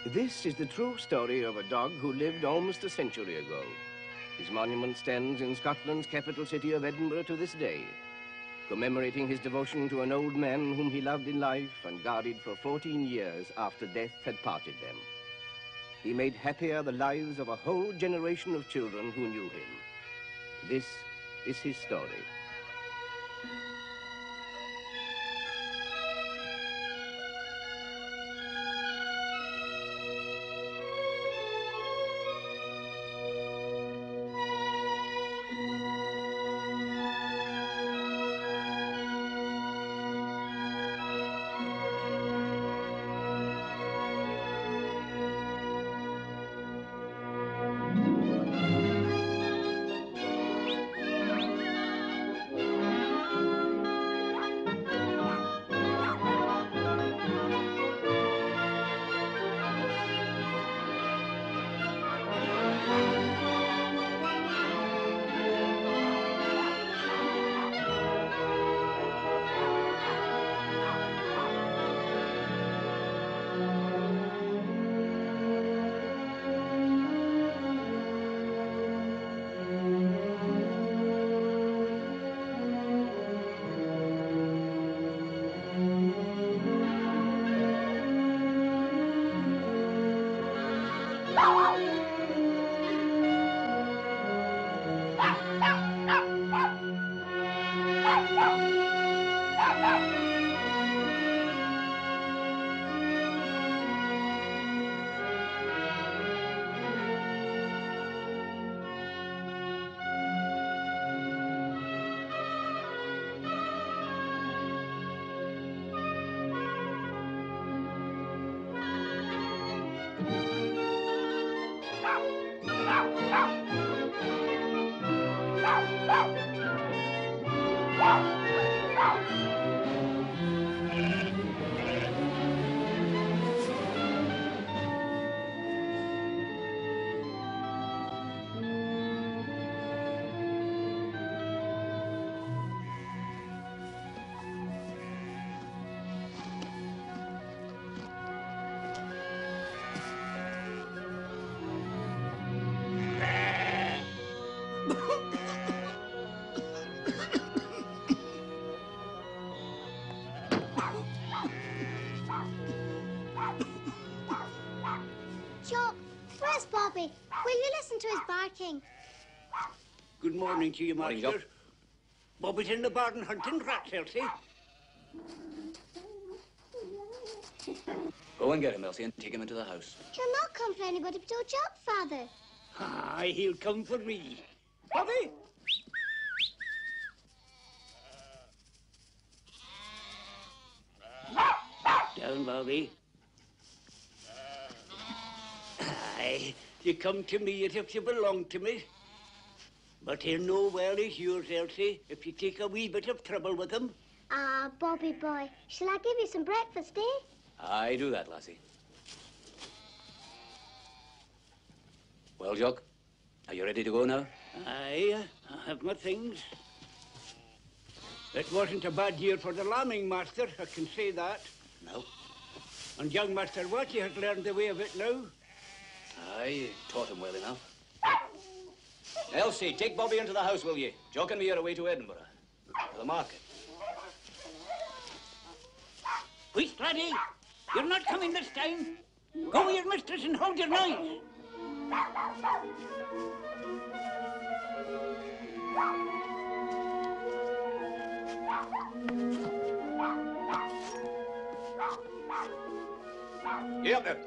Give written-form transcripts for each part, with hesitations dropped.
This is the true story of a dog who lived almost a century ago. His monument stands in Scotland's capital city of Edinburgh to this day, commemorating his devotion to an old man whom he loved in life and guarded for 14 years after death had parted them. He made happier the lives of a whole generation of children who knew him. This is his story. Bobby, will you listen to his barking? Good morning to you, Master. Bobby's in the barn hunting rats, Elsie. Go and get him, Elsie, and take him into the house. He'll not come for anybody but old Jock, Father. Aye, he'll come for me. Bobby! Down, Bobby. Aye, you come to me as if you belong to me. But he'll know well he's yours, Elsie, if you take a wee bit of trouble with him. Ah, Bobby boy, shall I give you some breakfast, eh? I do that, lassie. Well, Jock, are you ready to go now? Aye, I have my things. It wasn't a bad year for the lambing, Master, I can say that. No. And young Master Watty has learned the way of it now. Aye, you taught him well enough. Elsie, take Bobby into the house, will ye? Jock and me are away to Edinburgh, to the market. Wait, laddie, you're not coming this time. Go with your mistress and hold your noise. Get up there.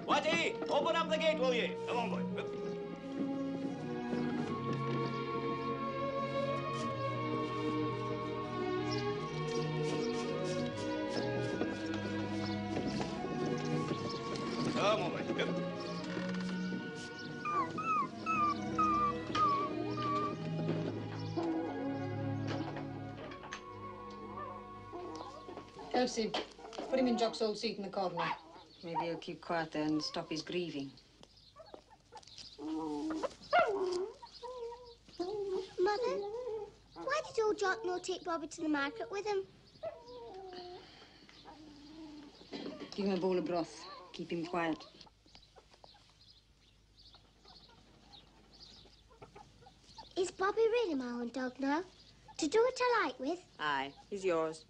Watty, open up the gate, will ye? Come on, boy. Come on, boy. Elsie, put him in Jock's old seat in the corner. Maybe he'll keep quiet there and stop his grieving. Mother, why did old Jock not take Bobby to the market with him? Give him a bowl of broth. Keep him quiet. Bobby really my own dog now? To do what I like with? Aye, he's yours.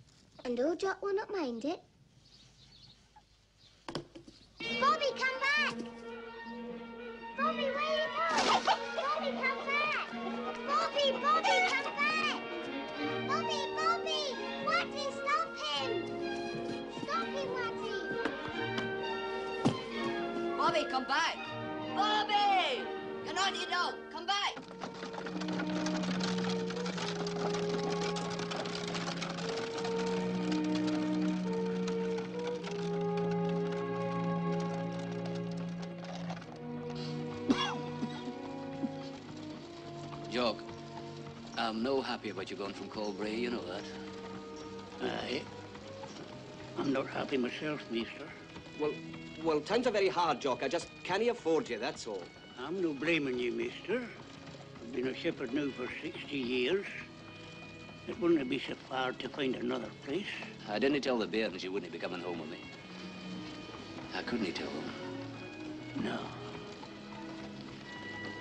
And old Jock will not mind it? Bobby, come back! Bobby, where you go? Bobby, come back! Bobby, Bobby, come back! Bobby, Bobby! Watty, stop him! Stop him, Watty! Bobby, come back! Bobby! Get on, you dog! Come back! Jock, I'm no happy about you going from Colbray, you know that. Aye. I'm not happy myself, mister. Well, times are very hard, Jock. I just can't afford you, that's all. I'm no blaming you, mister. I've been a shepherd now for 60 years. It wouldn't be so far to find another place. I didn't tell the bairns you wouldn't be coming home with me. I couldn't tell them. No.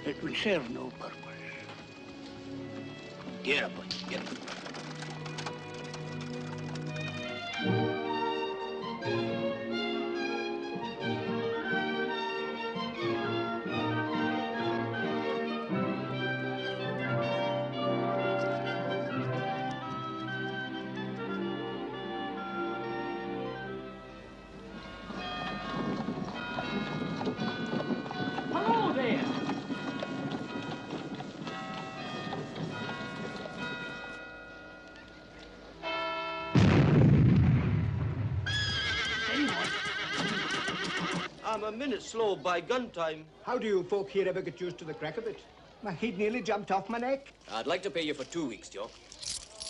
It would serve no purpose. Get up, boy. Get up. Hello there! I'm a minute slow by gun time. How do you folk here ever get used to the crack of it? Why, he'd nearly jumped off my neck. I'd like to pay you for 2 weeks, Jock.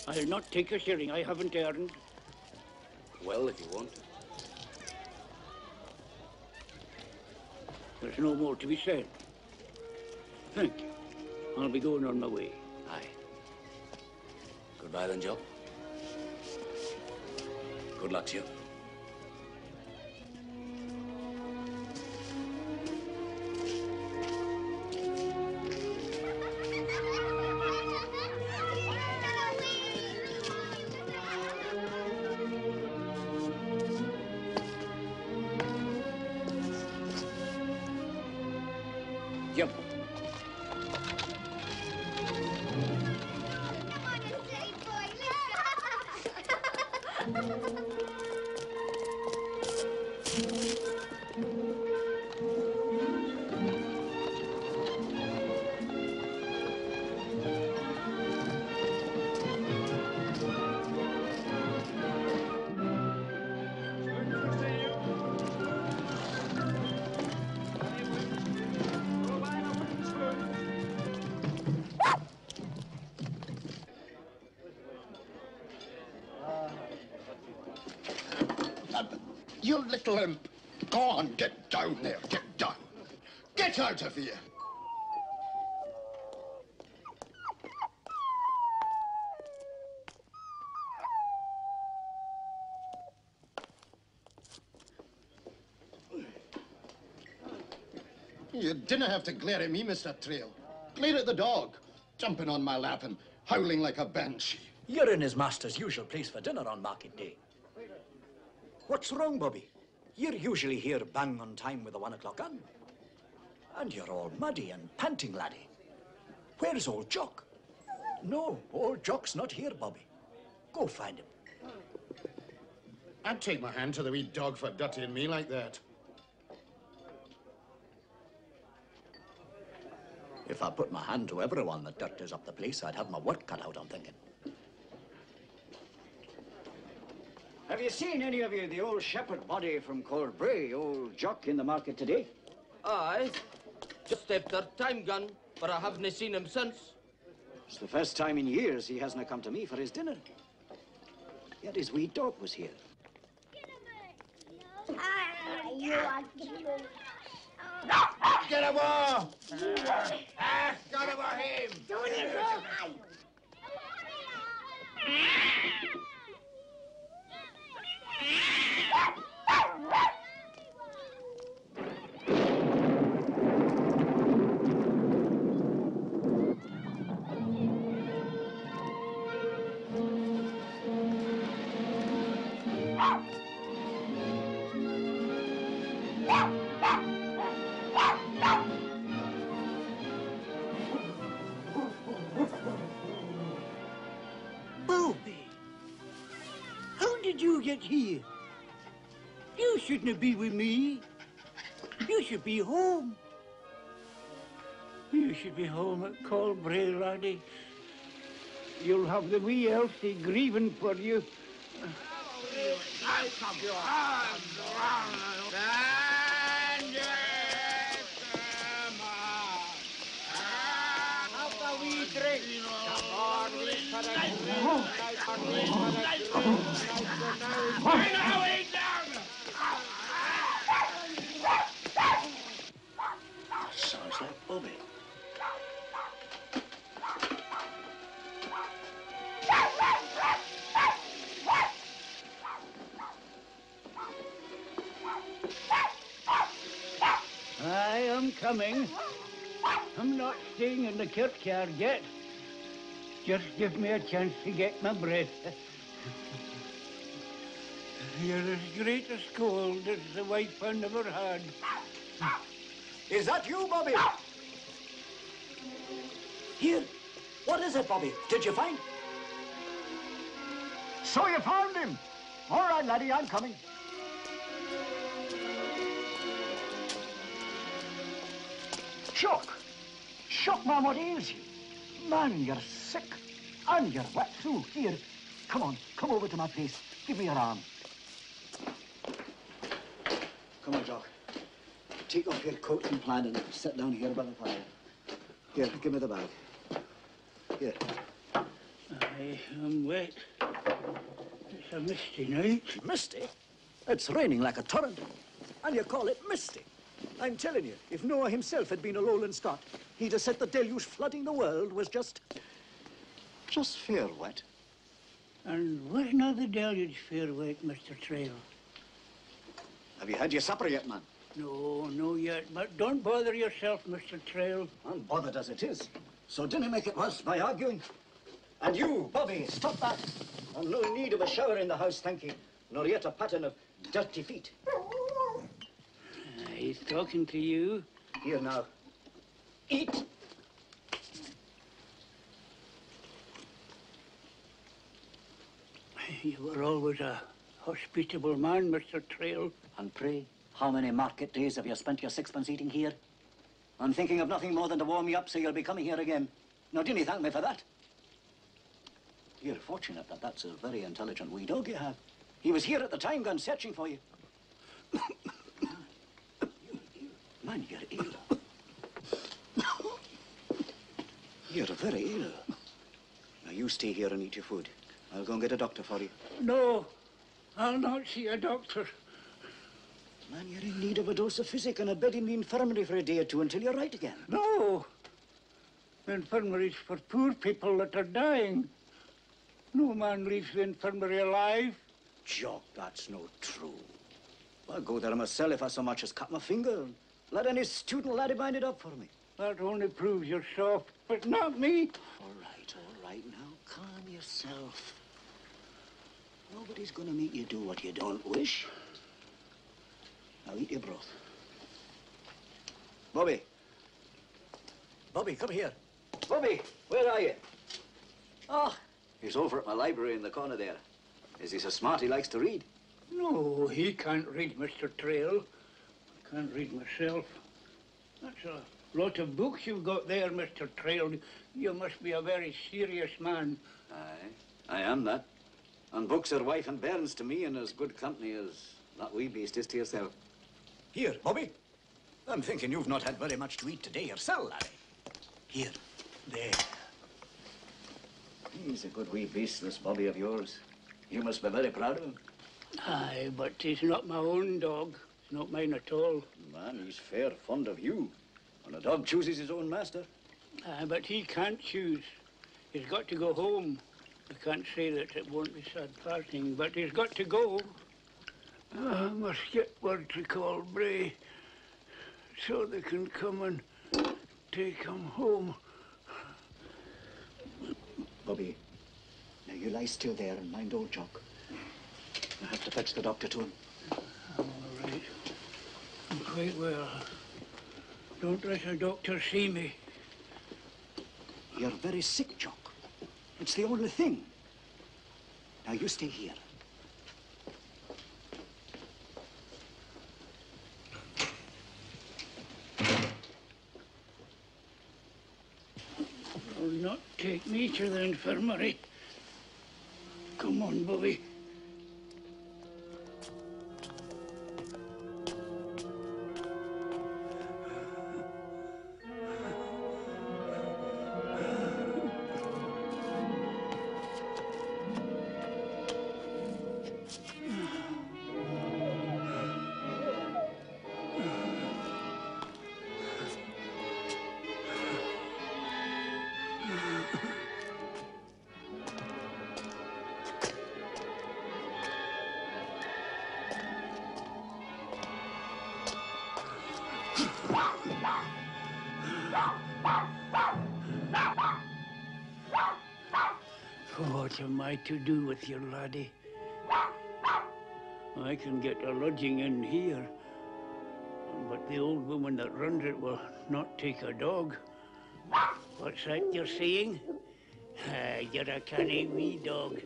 I'll not take a shilling I haven't earned. Well, if you want. There's no more to be said. Thank you. I'll be going on my way. Aye. Goodbye then, Jock. Good luck to you. Jump. Come on, you silly boy, let's go! You little imp. Go on, get down there, get down. Get out of here. You didn't have to glare at me, Mr. Trail. Glare at the dog, jumping on my lap and howling like a banshee. You're in his master's usual place for dinner on market day. What's wrong, Bobby? You're usually here bang on time with the 1 o'clock gun. And you're all muddy and panting, laddie. Where's old Jock? No, old Jock's not here, Bobby. Go find him. I'd take my hand to the wee dog for dirtying me like that. If I put my hand to everyone that dirties up the place, I'd have my work cut out, I'm thinking. Have you seen any of you the old shepherd body from Colbray, old Jock, in the market today? Aye. Just after time gun, but I haven't seen him since. It's the first time in years he hasn't come to me for his dinner. Yet his wee dog was here. Get away! Get over him! Bobby, how did you get here? You shouldn't be with me. You should be home. You should be home at Colbray, laddie. You'll have the wee Elsie grieving for you. Have a wee drink. Sounds like Bobby. I am coming. I'm not staying in the kirkyard yet. Just give me a chance to get my breath. You're as great a scold as the wife I never had. Is that you, Bobby? Here. What is it, Bobby? Did you find? So you found him. All right, laddie, I'm coming. Shock. Shock, man, what ails you? Man, you're sick. And you're wet through. Here, come on, come over to my place. Give me your arm. Come on, Jock. Take off your coat and plaid and sit down here by the fire. Here, give me the bag. Here. I am wet. It's a misty night. Misty? It's raining like a torrent. And you call it misty? I'm telling you, if Noah himself had been a lowland Scot, he'd have said the deluge flooding the world was just fair wet. And was not the deluge fair wet, Mr. Trail? Have you had your supper yet, man? No, no yet. But don't bother yourself, Mr. Trail. I'm bothered as it is. So didn't make it worse by arguing. And you, Bobby, stop that. I've no need of a shower in the house, thank you. Nor yet a pattern of dirty feet. He's talking to you. Here now. Eat. You were always a hospitable man, Mr. Trail. And pray, how many market days have you spent your sixpence eating here? I'm thinking of nothing more than to warm you up so you'll be coming here again. Now, didn't you thank me for that? You're fortunate that that's a very intelligent wee dog you have. He was here at the time, gone searching for you. Man, you're ill. You're very ill. Now, you stay here and eat your food. I'll go and get a doctor for you. No, I'll not see a doctor. Man, you're in need of a dose of physic and a bed in the infirmary for a day or two until you're right again. No. The infirmary's for poor people that are dying. No man leaves the infirmary alive. Jock, that's no true. I'll go there myself if I so much as cut my finger. Let any student laddie bind it up for me. That only proves you're soft, but not me. All right, now calm yourself. Nobody's gonna make you do what you don't wish. Now eat your broth. Bobby. Bobby, come here. Bobby, where are you? Oh, he's over at my library in the corner there. Is he so smart he likes to read? No, he can't read, Mr. Trail. I can't read myself. That's a lot of books you've got there, Mr. Trail. You must be a very serious man. Aye, I am that. And books are wife and bairns to me and as good company as that wee beast is to yourself. Here, Bobby. I'm thinking you've not had very much to eat today yourself, laddie. Here, there. He's a good wee beast, this Bobby of yours. You must be very proud of him. Aye, but he's not my own dog. He's not mine at all. Man, he's fair fond of you. And a dog chooses his own master. Aye, but he can't choose. He's got to go home. I can't say that it won't be sad parting, but he's got to go. I must get word to Colbray so they can come and take him home. Bobby, now you lie still there and mind old Jock. I have to fetch the doctor to him. I'm all right. I'm quite well. Don't let a doctor see me. You're very sick, Jock. It's the only thing. Now, you stay here. Will not take me to the infirmary. Come on, Bobby. What am I to do with you, laddie? I can get a lodging in here, but the old woman that runs it will not take a dog. What's that you're saying? You're a canny wee dog.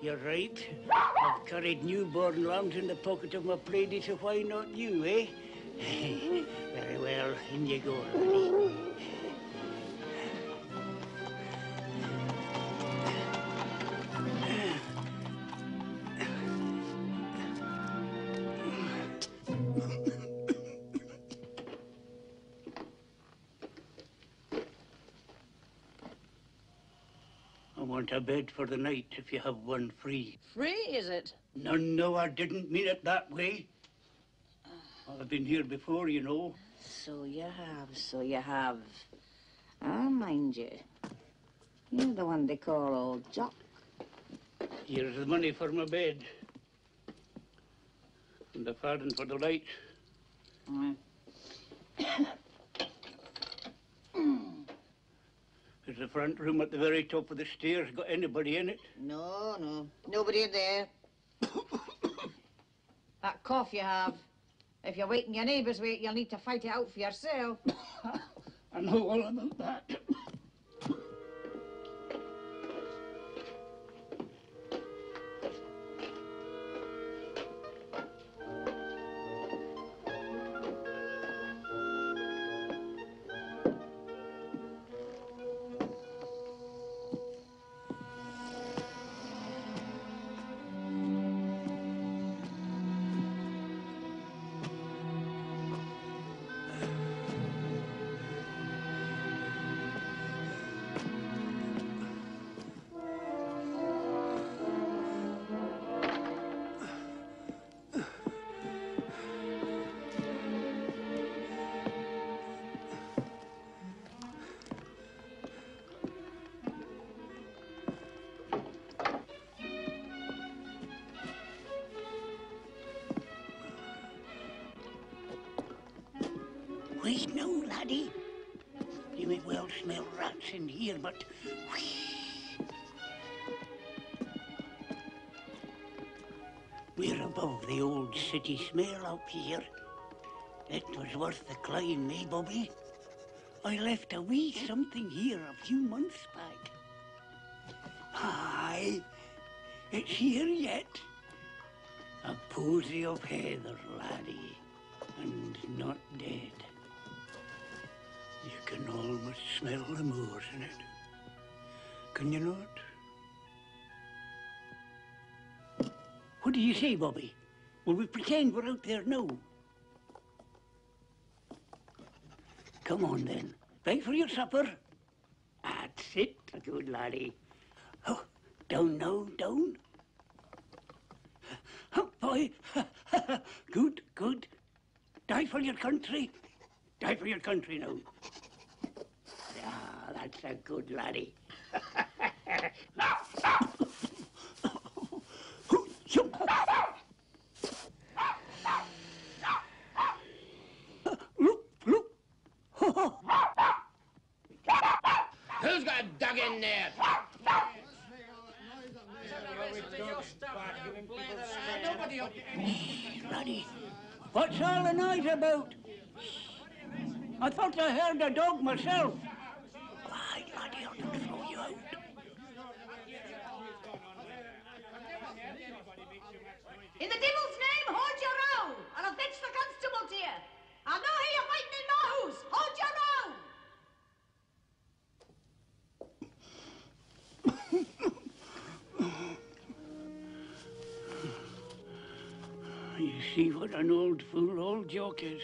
You're right. I've carried newborn lambs in the pocket of my plaidy, so why not you, eh? Very well, in you go, laddie. I want a bed for the night if you have one free. Free, is it? No, I didn't mean it that way. I've been here before, you know. So you have. Ah, mind you. You're the one they call old Jock. Here's the money for my bed. And the farthing for the light. Is the front room at the very top of the stairs got anybody in it? No. Nobody in there. That cough you have. If you're waiting your neighbours wait, you'll need to fight it out for yourself. I know all about that. Wait now, laddie. You may well smell rats in here, but... We're above the old city smell up here. It was worth the climb, eh, Bobby? I left a wee something here a few months back. Aye, it's here yet. A posy of heather, laddie, and not dead. You can almost smell the moors in it. Can you not? What do you say, Bobby? Will we pretend we're out there now? Come on, then. Ready for your supper? That's it, a good laddie. Oh, down now, down. Oh, boy. Good, good. Die for your country. Die for your country now. Ah, that's a good laddie. Look. Who's got a dog in there? Laddie, what's all the noise about? I thought I heard a dog myself. Why, laddie, I'll not throw you out. In the devil's name, hold your row, or I'll fetch the constable to you. I'll know how you're fighting in my house. Hold your row. You see what an old fool old Jock is.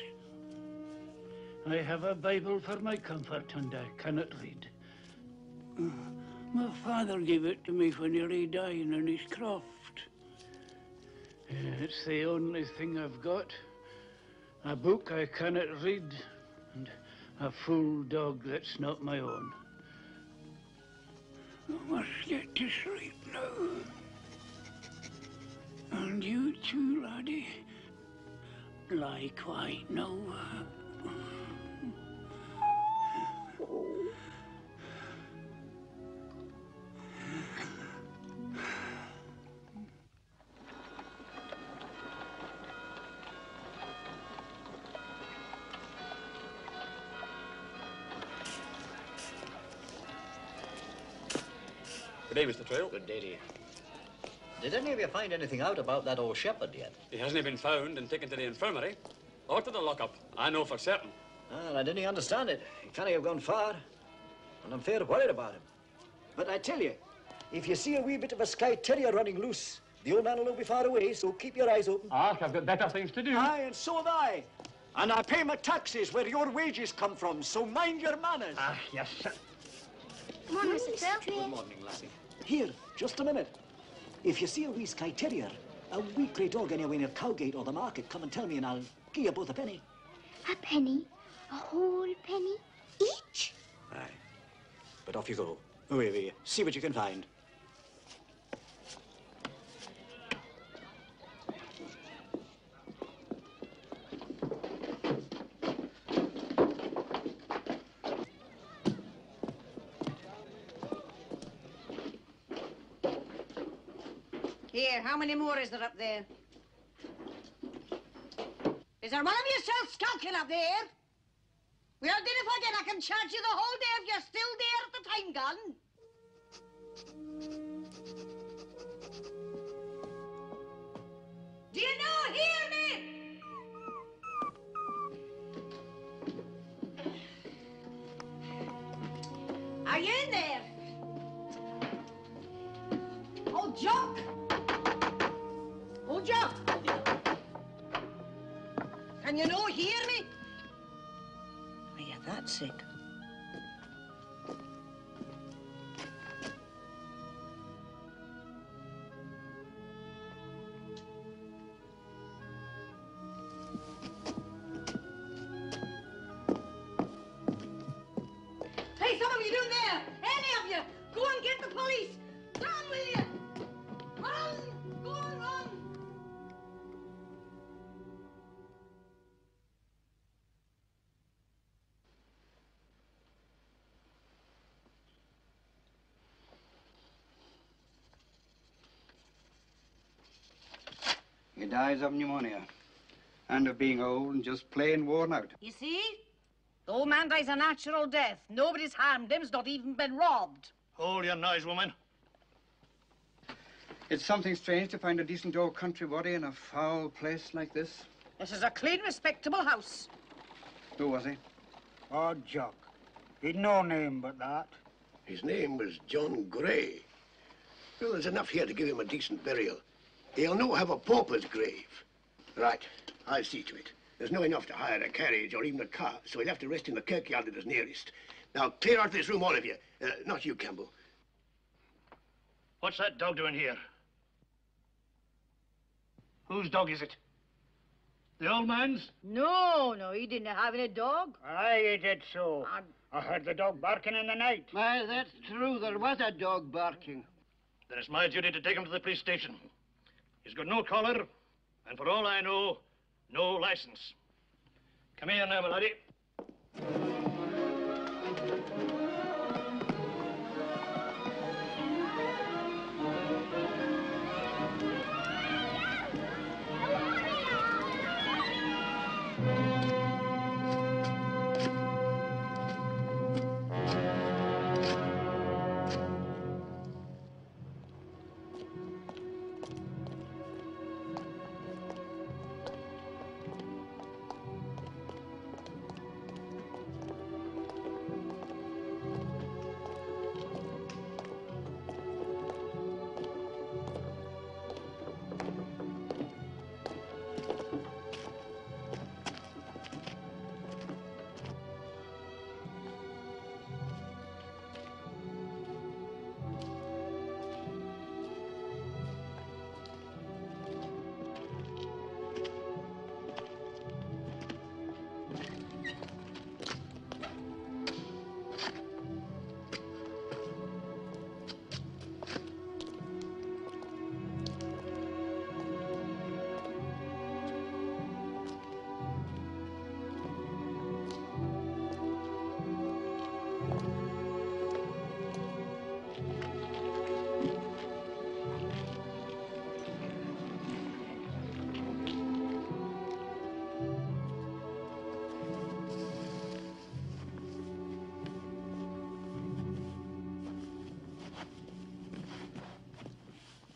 I have a Bible for my comfort and I cannot read. My father gave it to me when he lay dying in his croft. It's the only thing I've got. A book I cannot read and a fool dog that's not my own. I must get to sleep now. And you too, laddie. Lie quiet now. Good day, Mr. Trail. Good day to you. Did any of you find anything out about that old shepherd yet? He hasn't been found and taken to the infirmary or to the lockup. I know for certain. Well, I didn't understand it. He can't have gone far. And I'm fair worried about him. But I tell you, if you see a wee bit of a Skye Terrier running loose, the old man will not be far away, so keep your eyes open. Ah, I've got better things to do. Aye, and so have I. And I pay my taxes where your wages come from, so mind your manners. Ah, yes, sir. Come on, Mr. Trail. Good morning, lassie. Here, just a minute. If you see a wee Skye Terrier, a wee grey dog anywhere near Cowgate or the market, come and tell me and I'll give you both a penny. A penny? A whole penny? Each? Aye. But off you go. Away with you. See what you can find. Here, how many more is there up there? Is there one of you still skulking up there? Well, then if I get, I can charge you the whole day if you're still there at the time gone. Do you know, hear me? Are you in there? Oh, Jock! Oh, Jock! Can you no hear me? Are you that sick? Hey, some of you down there! Any of you! Go and get the police! Run, will you? Run! Go on, run! He dies of pneumonia and of being old and just plain worn out. You see? The old man dies a natural death. Nobody's harmed him. He's not even been robbed. Hold your noise, woman. It's something strange to find a decent old country body in a foul place like this. This is a clean, respectable house. Who was he? Oh, Jock. He'd no name but that. His name was John Gray. Well, there's enough here to give him a decent burial. He'll no have a pauper's grave. Right, I'll see to it. There's no enough to hire a carriage or even a car, so he'll have to rest in the kirkyard that is nearest. Now, clear out this room, all of you. Not you, Campbell. What's that dog doing here? Whose dog is it? The old man's? No, he didn't have any dog. Aye, he did so. I heard the dog barking in the night. Why, that's true. There was a dog barking. Then it's my duty to take him to the police station. He's got no collar, and for all I know, no license. Come here now, my laddie.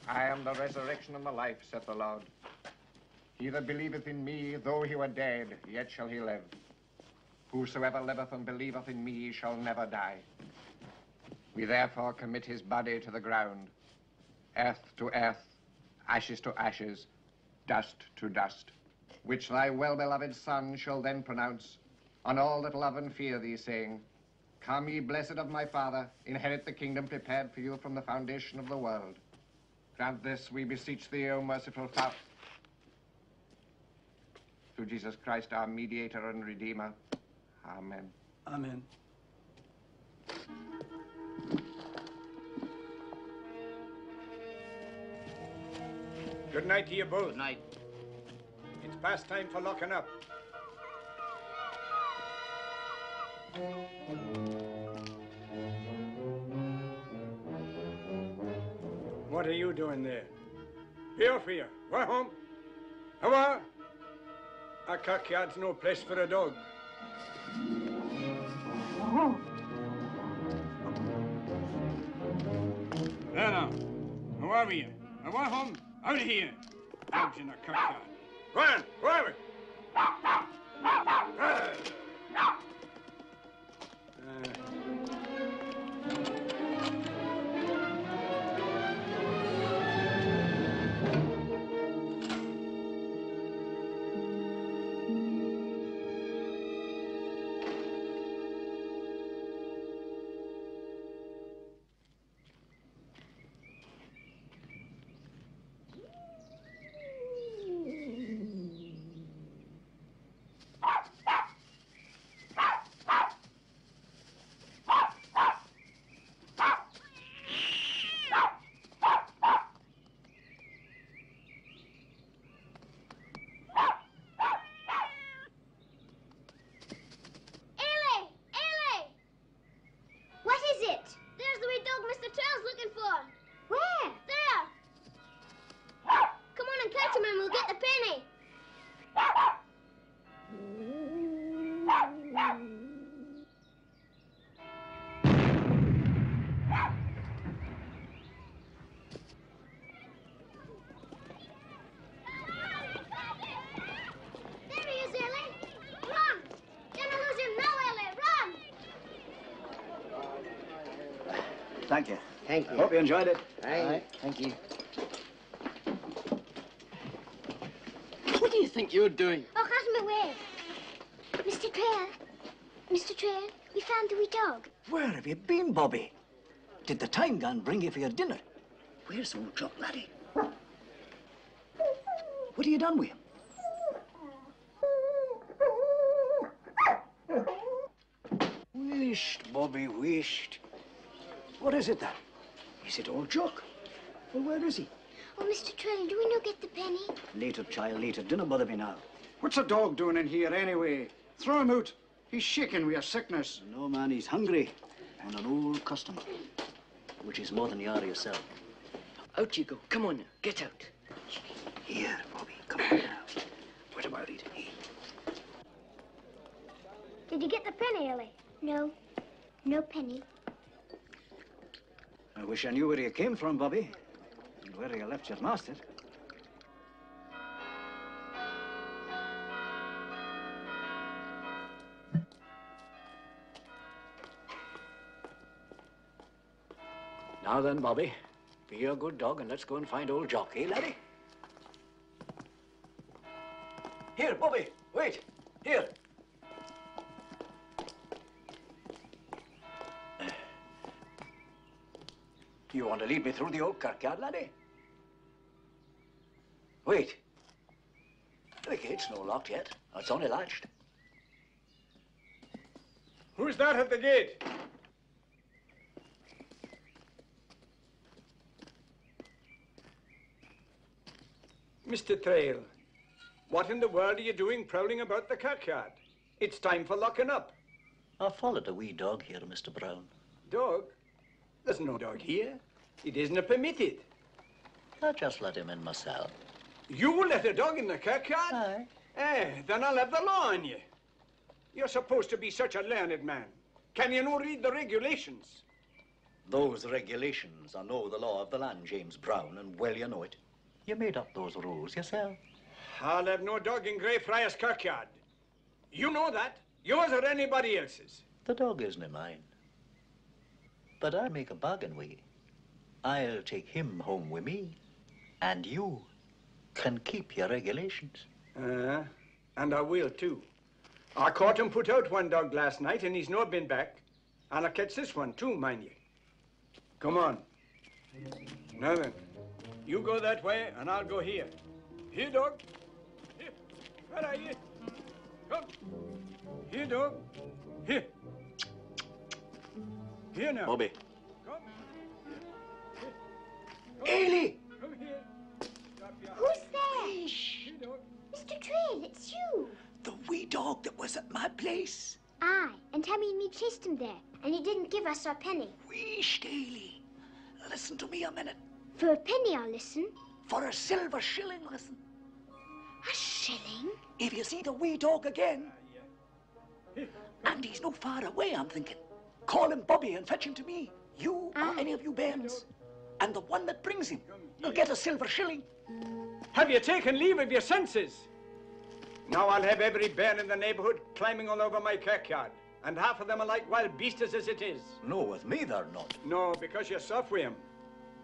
I am the resurrection and the life, saith the Lord. He that believeth in me, though he were dead, yet shall he live. Whosoever liveth and believeth in me shall never die. We therefore commit his body to the ground, earth to earth, ashes to ashes, dust to dust, which thy well-beloved Son shall then pronounce on all that love and fear thee, saying, Come, ye blessed of my Father, inherit the kingdom prepared for you from the foundation of the world. Grant this, we beseech thee, O merciful Father, through Jesus Christ, our mediator and redeemer. Amen. Amen. Good night to you both. Good night. It's past time for locking up. What are you doing there? Here for you. Go home. Come on. A cockyard's no place for a dog. There now. Who are you? Now go home. Out of here. Dogs in a cockyard. Go on. Go over. Thank you. Thank you. Hope you enjoyed it. Aye. Thank you. What do you think you're doing? Oh, how's my way? Mr. Trail. Mr. Trail, we found the wee dog. Where have you been, Bobby? Did the time gun bring you for your dinner? Where's old Jock, laddie? What have you done with him? Wisht, Bobby, wisht. What is it, then? Is it old Jock? Well, where is he? Oh, Mr. Trail, do we no get the penny? Later, child, later. Dinner bother me now. What's a dog doing in here anyway? Throw him out. He's shaking with a sickness. No, man, he's hungry. And an old customer, which is more than you are yourself. Out you go. Come on now. Get out. Here, Bobby. Come on now. What about it? Did you get the penny, Ellie? No. No penny. I wish I knew where you came from, Bobby, and where you left your master. Now then, Bobby, be a good dog and let's go and find old Jock, eh, laddie? Here, Bobby, wait. Here. You want to lead me through the old kirkyard, laddie? Wait. The gate's no locked yet. It's only latched. Who's that at the gate? Mr. Trail, what in the world are you doing prowling about the kirkyard? It's time for locking up. I followed a wee dog here, Mr. Brown. Dog? There's no dog here. It isn't permitted. I just let him in myself. You let a dog in the kirkyard? Aye. Then I'll have the law on you. You're supposed to be such a learned man. Can you not read the regulations? Those regulations are no the law of the land, James Brown, and well you know it. You made up those rules yourself. I'll have no dog in Greyfriars kirkyard. You know that. Yours or anybody else's. The dog isn't mine. But I'll make a bargain with you. I'll take him home with me, and you can keep your regulations. And I will, too. I caught him put out one dog last night, and he's not been back. And I'll catch this one, too, mind you. Come on. Now then, you go that way, and I'll go here. Here, dog. Here. Where are you? Come. Here, dog. Here. Here now. Bobby. Come. Ailey! Come here. Who's there? Shh. Mr. Trail, it's you. The wee dog that was at my place. Aye, and Tammy and me chased him there, and he didn't give us our penny. Wheesht, Ailey. Listen to me a minute. For a penny, I'll listen. For a silver shilling, listen. A shilling? If you see the wee dog again, and he's no far away, I'm thinking, call him Bobby and fetch him to me. You or any of you bairns. And the one that brings him will get a silver shilling. Have you taken leave of your senses? Now I'll have every bairn in the neighborhood climbing all over my kirkyard. And half of them are like wild beasts as it is. No, with me they're not. No, because you're soft with 'em.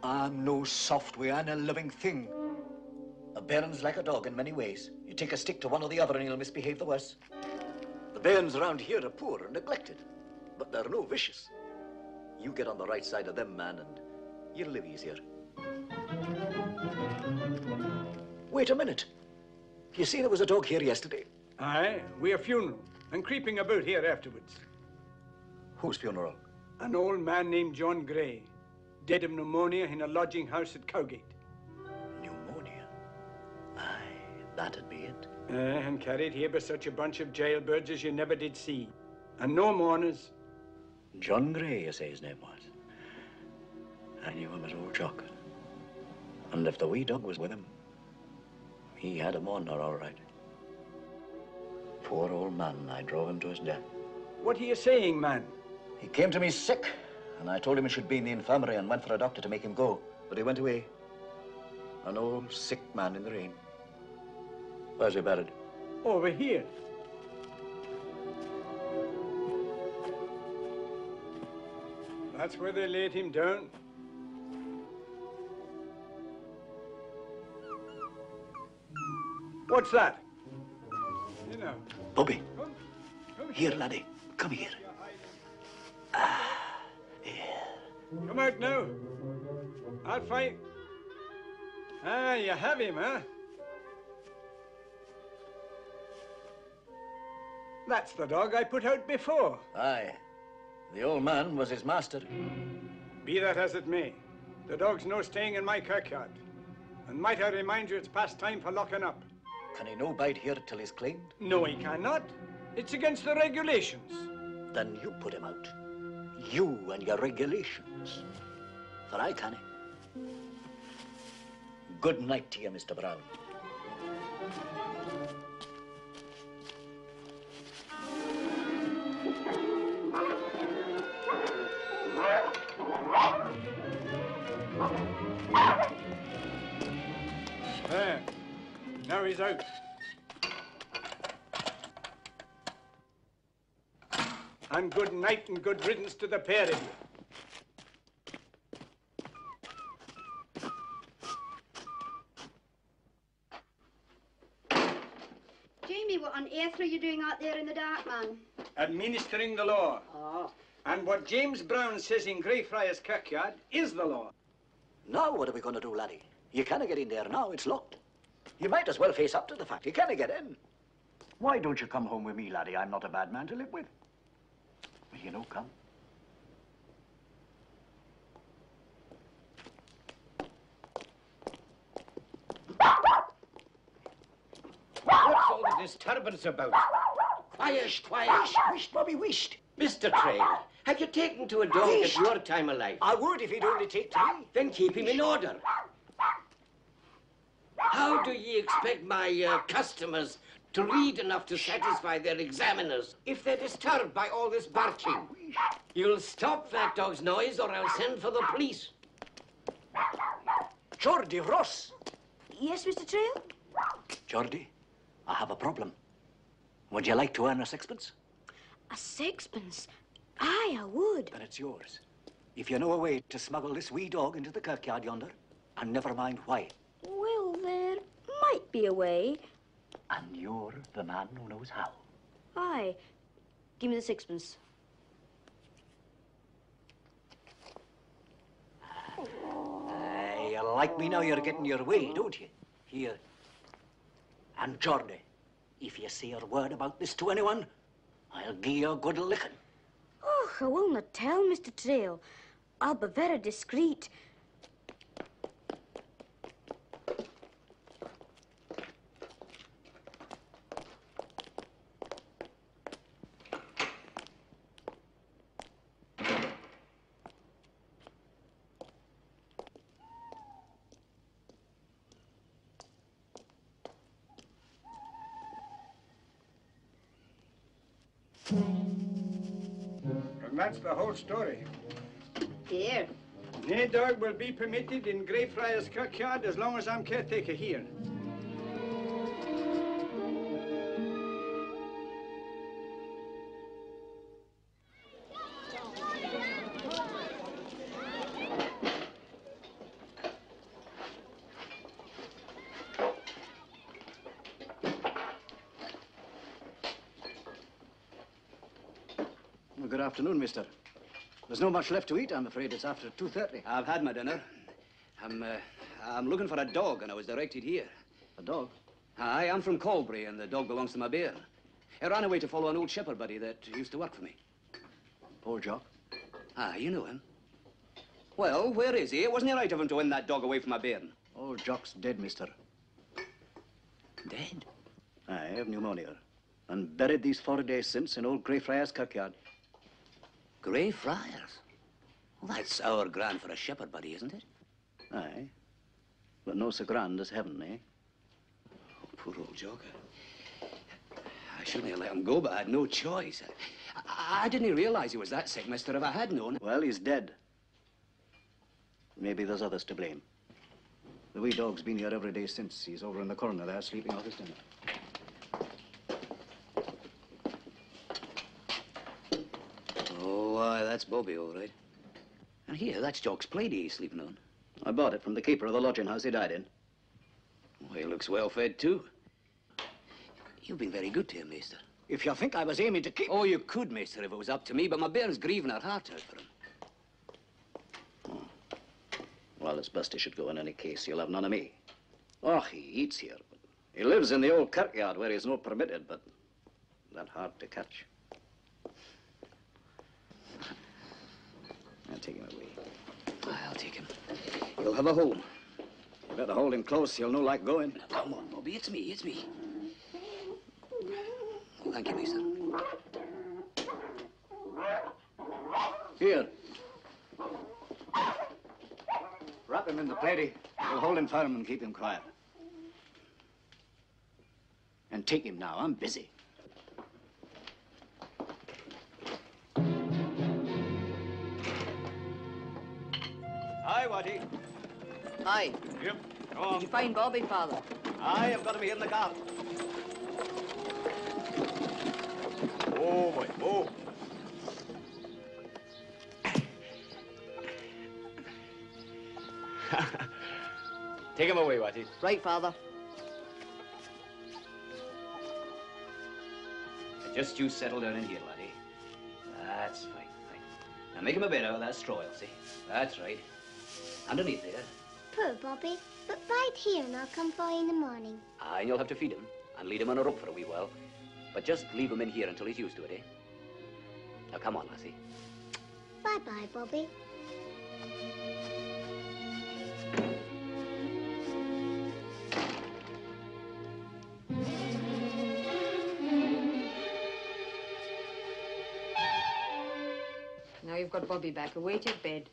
I'm no soft way, I'm a living thing. A bairn's like a dog in many ways. You take a stick to one or the other and he'll misbehave the worse. The bairns around here are poor and neglected, but they're no vicious. You get on the right side of them, man, and you'll live easier. Wait a minute. You see there was a dog here yesterday? Aye, we a funeral, and creeping about here afterwards. Whose funeral? An old man named John Gray, dead of pneumonia in a lodging house at Cowgate. Pneumonia? Aye, that'd be it. And carried here by such a bunch of jailbirds as you never did see. And no mourners. John Gray, you say his name was. I knew him as old Jock. And if the wee dog was with him, he had a mourner, all right. Poor old man, I drove him to his death. What are you saying, man? He came to me sick, and I told him he should be in the infirmary and went for a doctor to make him go. But he went away. An old sick man in the rain. Where's he buried? Over here. That's where they laid him down. What's that? You know. Bobby. Here, laddie. Come here. Come out now. I'll fight. Ah, you have him, huh? That's the dog I put out before. Aye. The old man was his master. Be that as it may, the dog's no staying in my kirkyard. And might I remind you it's past time for locking up. Can he no bide here till he's claimed? No, he cannot. It's against the regulations. Then you put him out. You and your regulations. For I can't. Good night to you, Mr. Brown. There. Now he's out. And good night and good riddance to the pair of you. Jamie, what on earth are you doing out there in the dark, man? Administering the law. Oh. And what James Brown says in Greyfriars kirkyard is the law. Now what are we going to do, laddie? You can't get in there now, it's locked. You might as well face up to the fact. You can't get in. Why don't you come home with me, laddie? I'm not a bad man to live with. Will you know, come? What's all the disturbance about? Quiet, quiet. Wisht, Bobby, wisht. Mr. Trail, have you taken to a dog at your time of life? I would if he'd only take to me. Then keep him in order. How do ye expect my customers to read enough to satisfy their examiners. If they're disturbed by all this barking, you'll stop that dog's noise or I'll send for the police. Geordie Ross! Yes, Mr. Trail? Geordie, I have a problem. Would you like to earn a sixpence? A sixpence? Aye, I would. Then it's yours. If you know a way to smuggle this wee dog into the kirkyard yonder, and never mind why. Well, there might be a way. And you're the man who knows how. Aye. Give me the sixpence. You like me now you're getting your way, don't you? Here. And Geordie, if you say a word about this to anyone, I'll give you a good licking. Oh, I will not tell, Mr. Trail. I'll be very discreet. And that's the whole story. Here. No dog will be permitted in Greyfriars kirkyard as long as I'm caretaker here. Well, good afternoon, mister. There's not much left to eat, I'm afraid. It's after 2:30. I've had my dinner. I'm looking for a dog, and I was directed here. A dog? Aye, I'm from Colbury, and the dog belongs to my bear. He ran away to follow an old shepherd buddy that used to work for me. Poor Jock. Ah, you know him. Well, where is he? It wasn't right of him to win that dog away from my bairn. Old Jock's dead, mister. Dead? Aye, of pneumonia. And buried these 4 days since in old Greyfriars kirkyard. Greyfriars? Well, that's our grand for a shepherd buddy, isn't it? Aye. But no so grand as heaven, eh? Oh, poor old Joker. I shouldn't have let him go, but I had no choice. I didn't realize he was that sick, mister. If I had known... Well, he's dead. Maybe there's others to blame. The wee dog's been here every day since. He's over in the corner there, sleeping off his dinner. Oh, aye, that's Bobby, all right. And here, that's Jock's plate he's sleeping on. I bought it from the keeper of the lodging house he died in. Well, he looks well fed, too. You've been very good to him, mister. If you think I was aiming to keep... Oh, you could, mister, if it was up to me, but my bairn's grieving her heart out for him. Oh. Well, it's best he should go in any case. He'll have none of me. Oh, he eats here, but he lives in the old kirkyard where he's not permitted, but that hard to catch. I'll take him away. I'll take him. He'll have a home. You better hold him close. He'll no like going. Now, come on, Bobby. It's me. It's me. Oh, thank you, mister. Here. Wrap him in the platey. We'll hold him firm and keep him quiet. And take him now. I'm busy. Hi, Watty. Hi. Yep. Go on. Did you find Bobby, Father? Aye, I've got him here in the cart. Oh, boy. Oh. Take him away, Watty. Right, Father. Just you settle down in here, laddie. That's fine, fine. Now make him a bed out of that straw, Elsie. That's right. Underneath there. Poor Bobby. But bide here and I'll come for you in the morning. Aye, and you'll have to feed him and lead him on a rope for a wee while. But just leave him in here until he's used to it, eh? Now, come on, lassie. Bye-bye, Bobby. Now you've got Bobby back. Away to bed.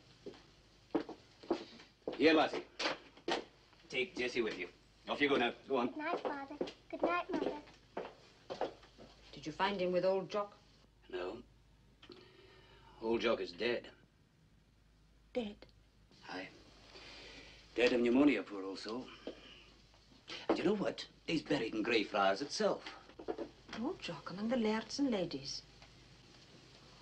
Here, lassie. Take Jessie with you. Off you go now. Go on. Good night, Father. Good night, Mother. Did you find him with old Jock? No. Old Jock is dead. Dead? Aye. Dead of pneumonia, poor old soul. And you know what? He's buried in Greyfriars itself. Old Jock among the lairds and ladies.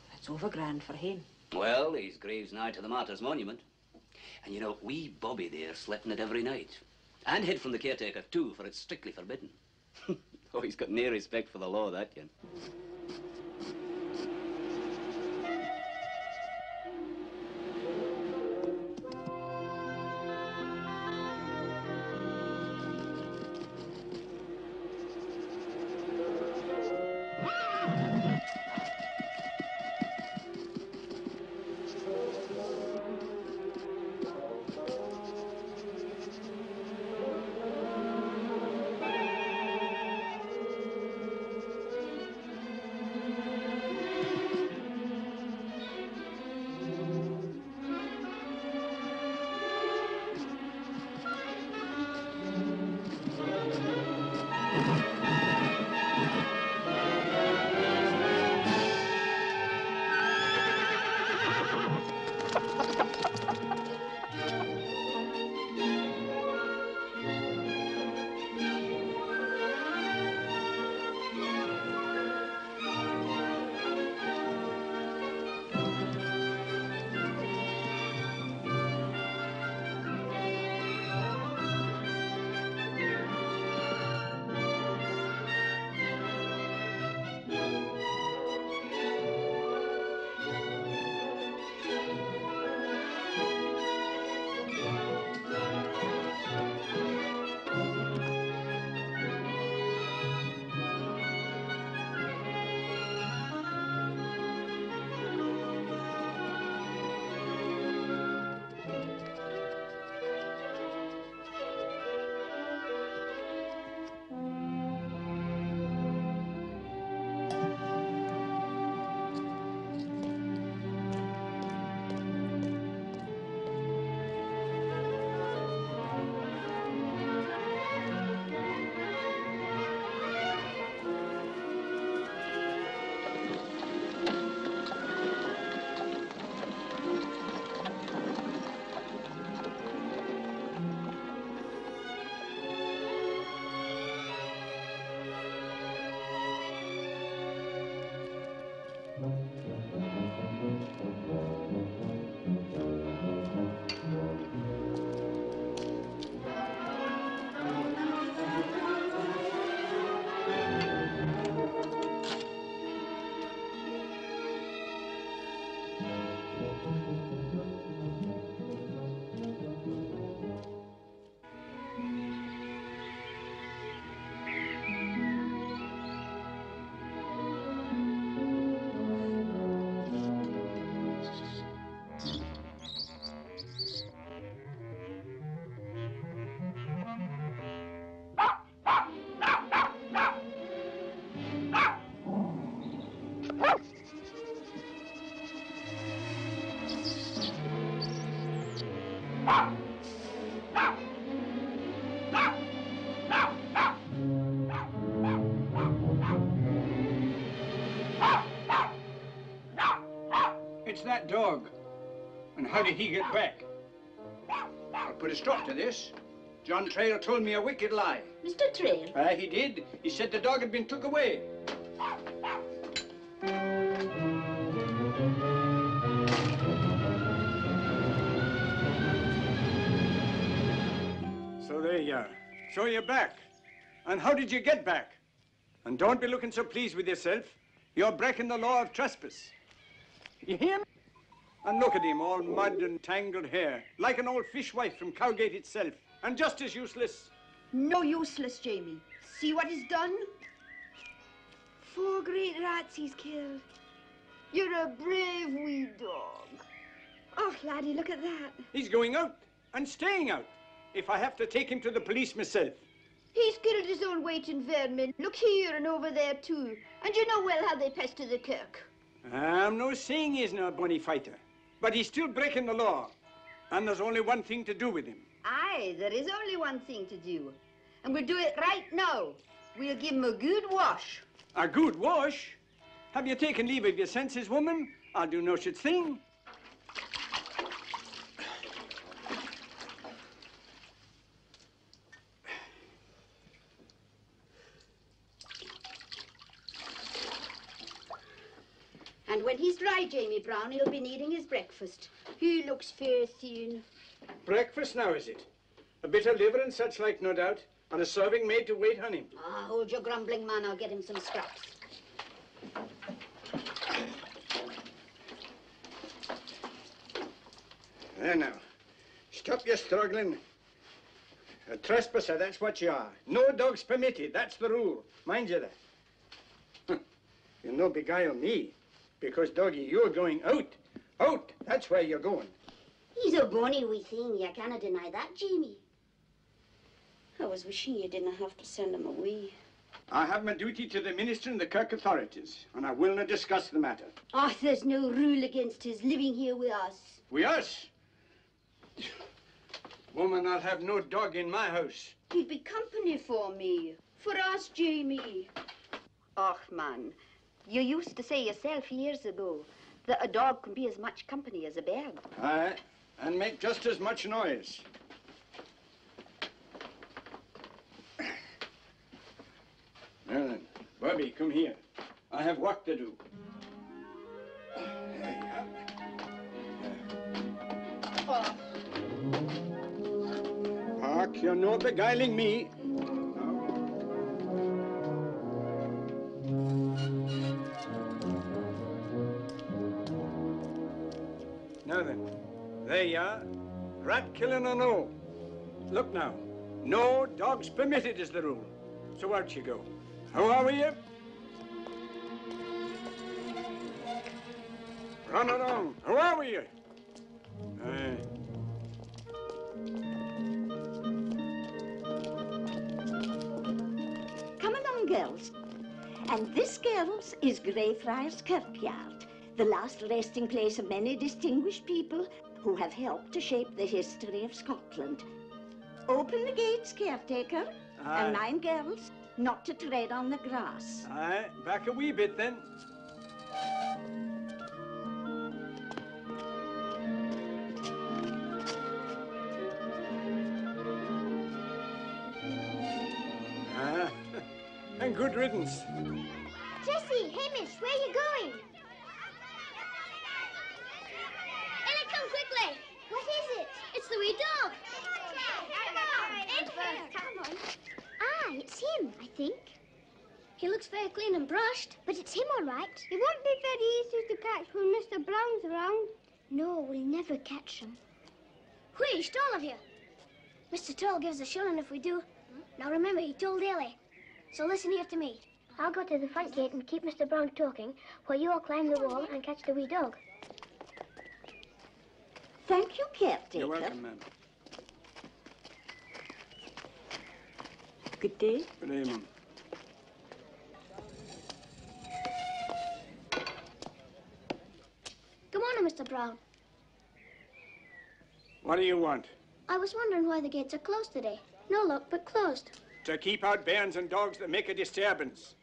That's over grand for him. Well, his grave's nigh to the Martyrs' Monument. And you know, wee Bobby there slept in it every night. And hid from the caretaker, too, for it's strictly forbidden. Oh, he's got near respect for the law, that yen. It's that dog. And how did he get back? I'll put a stop to this. John Trail told me a wicked lie. Mr. Trail? He did. He said the dog had been took away. So there you are. So you're back. And how did you get back? And don't be looking so pleased with yourself. You're breaking the law of trespass. You hear me? And look at him, all mud and tangled hair, like an old fishwife from Cowgate itself, and just as useless. No useless, Jamie. See what he's done? 4 great rats he's killed. You're a brave wee dog. Oh, laddie, look at that. He's going out and staying out, if I have to take him to the police myself. He's killed his own weight in vermin. Look here and over there, too. And you know well how they pester the kirk. I'm no saying he's no bonny fighter, but he's still breaking the law. And there's only one thing to do with him. Aye, there is only one thing to do. And we'll do it right now. We'll give him a good wash. A good wash? Have you taken leave of your senses, woman? I'll do no such thing. And when he's dry, Jamie Brown, he'll be needing his breakfast. He looks fair thin. Breakfast now, is it? A bit of liver and such like, no doubt, and a serving maid to wait on him. Ah, hold your grumbling, man. I'll get him some scraps. There now. Stop your struggling. A trespasser, that's what you are. No dogs permitted, that's the rule. Mind you that. You'll no beguile me, because, doggy, you're going out. Out, that's where you're going. He's a bonny wee thing. You cannot deny that, Jamie. I was wishing you didn't have to send him away. I have my duty to the minister and the kirk authorities, and I will not discuss the matter. Oh, there's no rule against his living here with us. We us? Woman, I'll have no dog in my house. He'd be company for me. For us, Jamie. Och, man. You used to say yourself years ago that a dog can be as much company as a bird. Aye, and make just as much noise. Now then, Bobby, come here. I have work to do. Hark, you're no beguiling me. Now then, there you are. Rat killing or no. Look now, no dogs permitted is the rule. So out you go. How are you? Run along. How are you? Come along, girls. And this, girls, is Greyfriars Kirkyard, the last resting place of many distinguished people who have helped to shape the history of Scotland. Open the gates, caretaker. Aye. And mind, girls, not to tread on the grass. Aye, back a wee bit then. And good riddance. Jessie, Hamish, where are you going? Ella, come quickly. What is it? It's the wee dog. Come on. Ah, it's him, I think. He looks very clean and brushed, but it's him all right. It won't be very easy to catch when Mr. Brown's around. No, we'll never catch him. Wheesht, all of you. Mr. Toll gives a shilling if we do. Now remember, he told Ellie. So listen here to me. I'll go to the front gate and keep Mr. Brown talking while you all climb the wall and catch the wee dog. Thank you, caretaker. You're welcome, ma'am. Good day. Good day, ma'am. Good morning, Mr. Brown. What do you want? I was wondering why the gates are closed today. No lock, but closed. To keep out bairns and dogs that make a disturbance.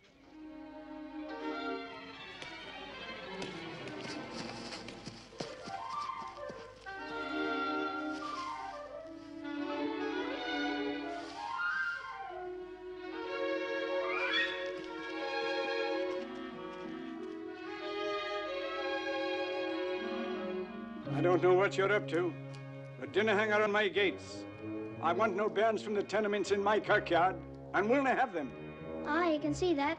I don't know what you're up to, but dinna hang around my gates. I want no bairns from the tenements in my kirkyard, and we'll not have them. Ah, you can see that.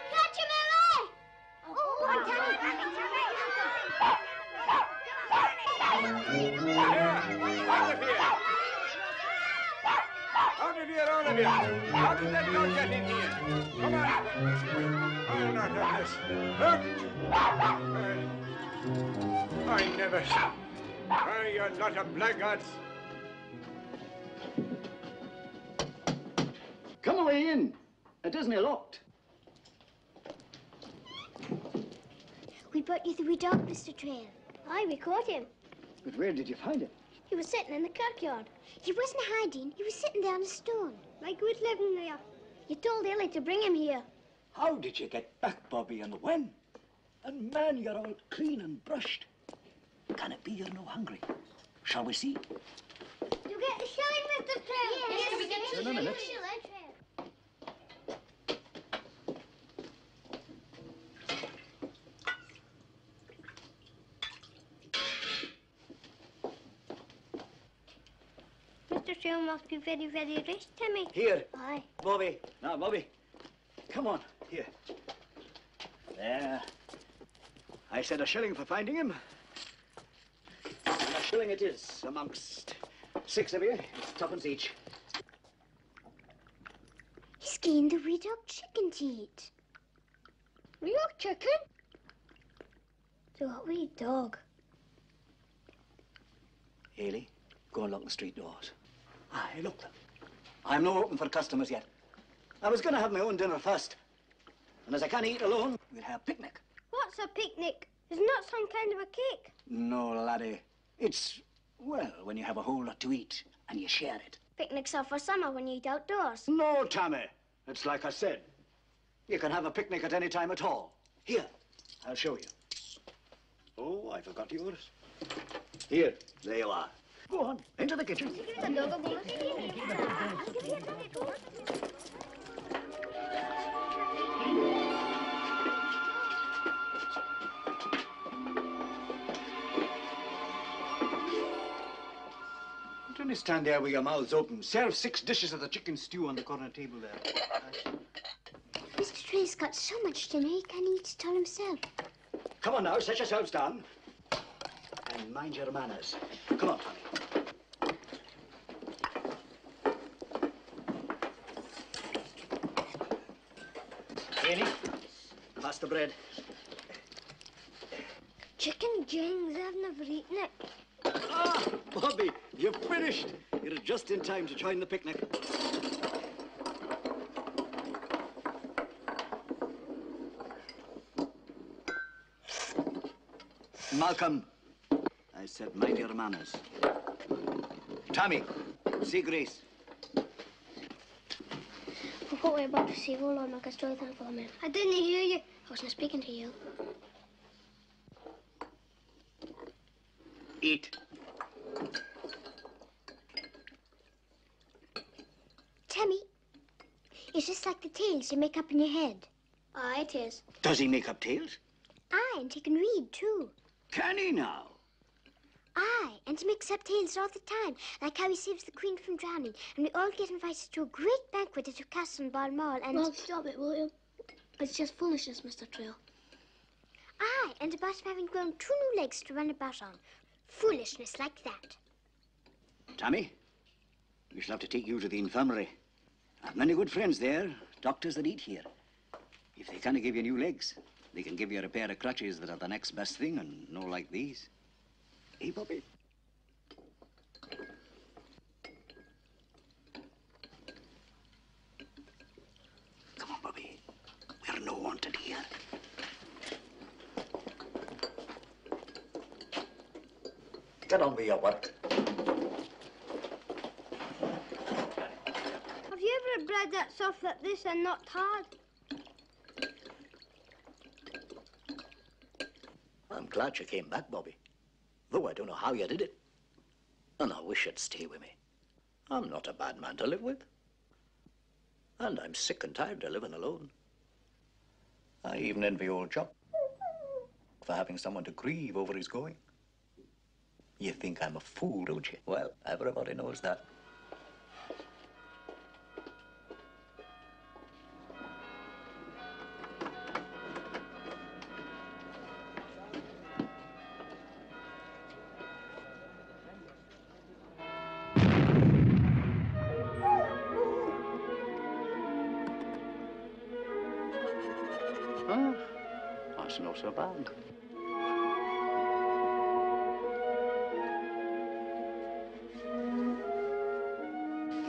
Catch him, Ellie! Oh, I'm telling Out of here, all of you! How did that dog get in here? Come on! I'll not have this. I never... Oh, you're not a blackguard. Come away in. It isn't locked. We brought you the wee dog, Mr. Trail. Aye, we caught him. But where did you find him? He was sitting in the kirkyard. He wasn't hiding. He was sitting there on a stone. Like who'd living there. You told Ellie to bring him here. How did you get back, Bobby, and when? And man, you're all clean and brushed. Can it be you're no hungry? Shall we see? You get a shilling, Mr. Trail. Yes, we get in a minute. Mr. Trail must be very, very rich, Timmy. Here. Aye. Bobby. Now, Bobby. Come on. Here. There. I said a shilling for finding him. And a shilling it is amongst 6 of you. It's twopence each. He's gained the wee dog chicken to eat. Wee dog chicken? So what wee dog? Haley, go and lock the street doors. Aye, look them. I'm no open for customers yet. I was going to have my own dinner first. And as I can't eat alone, we'll have a picnic. What's a picnic? Isn't that some kind of a cake? No, laddie. It's, well, when you have a whole lot to eat and you share it. Picnics are for summer when you eat outdoors. No, Tammy. It's like I said. You can have a picnic at any time at all. Here, I'll show you. Oh, I forgot yours. Here, there you are. Go on, into the kitchen. Don't you stand there with your mouths open. Serve 6 dishes of the chicken stew on the corner table there. Mr. Trey's got so much dinner he can't eat it all himself. Come on now, set yourselves down. And mind your manners. Come on, Tommy. Annie, pass the bread. Chicken Jings, I've never eaten it. Ah, Bobby, you've finished. You're just in time to join the picnic. Malcolm, I said mind your manners. Tommy, see Grace. What were you about to say? Hold on, I'll get straight down for a minute. I didn't hear you. I wasn't speaking to you. Eat. Tammy, is this like the tales you make up in your head? Aye, it is. Does he make up tales? Aye, and he can read, too. Can he now? Aye, and he makes up tales all the time, like how he saves the Queen from drowning, and we all get invited to a great banquet at her castle in Balmoral, and... Well, stop it, will you? It's just foolishness, Mr. Trail. Aye, and about him having grown 2 new legs to run about on. Foolishness like that. Tommy, we shall have to take you to the infirmary. I've many good friends there, doctors that eat here. If they can't give you new legs, they can give you a pair of crutches that are the next best thing and no like these. Hey, Bobby. Come on, Bobby. We're no wanted here. Get on with your work. Have you ever had bread that's soft like this and not hard? I'm glad you came back, Bobby. Though I don't know how you did it. And I wish you'd stay with me. I'm not a bad man to live with. And I'm sick and tired of living alone. I even envy old Jock for having someone to grieve over his going. You think I'm a fool, don't you? Well, everybody knows that. That's not so bad.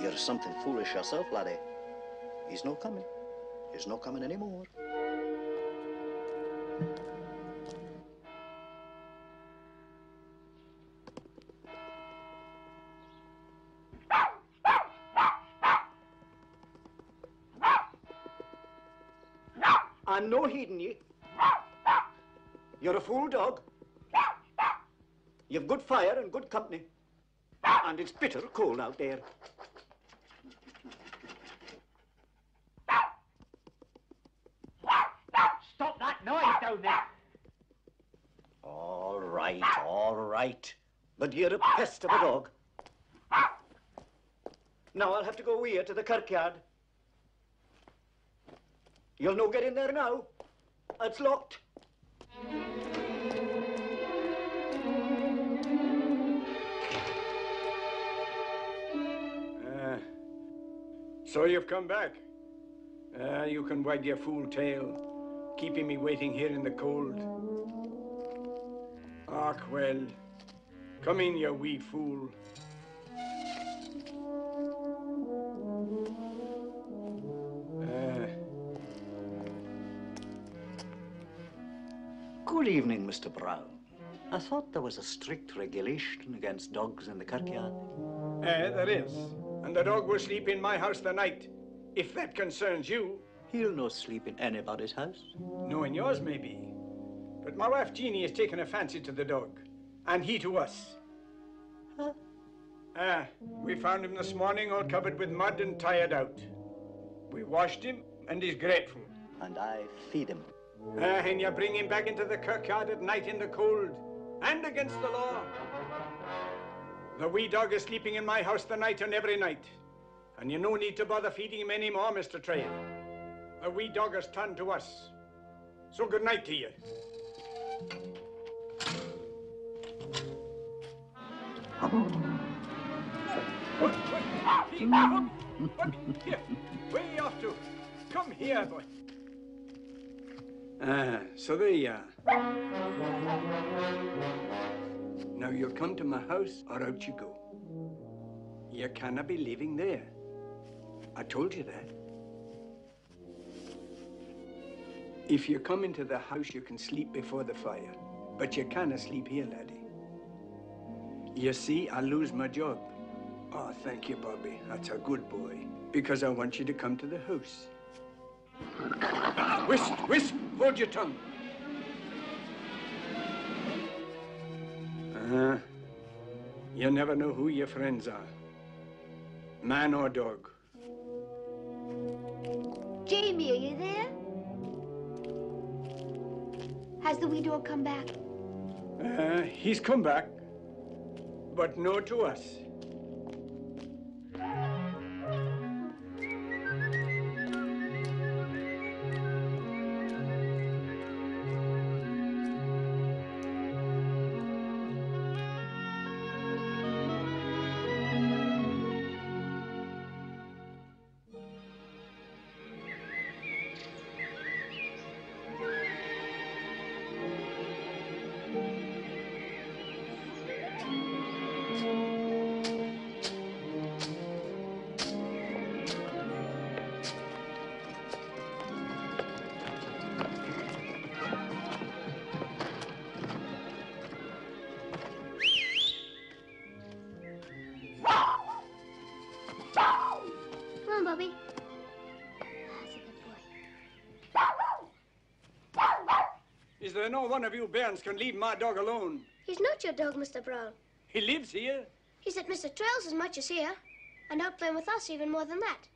You're something foolish yourself, laddie. He's no coming. He's no coming anymore. I'm no heeding ye. You're a fool dog. You've good fire and good company. And it's bitter cold out there. Stop that noise down there. All right. But you're a pest of a dog. Now I'll have to go with you to the kirkyard. You'll no get in there now. It's locked. So you've come back. You can wag your fool tail, keeping me waiting here in the cold. Ach, well, come in, you wee fool. Good evening, Mr. Brown. I thought there was a strict regulation against dogs in the kirkyard. There is. And the dog will sleep in my house the night, if that concerns you. He'll no sleep in anybody's house. No, in yours, maybe. But my wife, Jeannie, has taken a fancy to the dog, and he to us. Huh? We found him this morning all covered with mud and tired out. We washed him, and he's grateful. And I feed him. And you bring him back into the kirkyard at night in the cold, and against the law. The wee dog is sleeping in my house the night and every night. And you no need to bother feeding him anymore, Mr. Trail. The wee dog has turned to us. So good night to you. What? Here, where are you off to? Come here, boy. So there you are. Now you'll come to my house or out you go. You cannot be living there. I told you that. If you come into the house, you can sleep before the fire. But you cannot sleep here, laddie. You see, I'll lose my job. Oh, thank you, Bobby. That's a good boy. Because I want you to come to the house. Whisk, whisk, hold your tongue. You never know who your friends are. Man or dog. Jamie, are you there? Has the wee dog come back? He's come back, but no to us. Bobby. That's a good boy. Is there no one of you bairns can leave my dog alone? He's not your dog, Mr. Brown. He lives here. He's at Mr. Trail's as much as here, and out playing with us even more than that.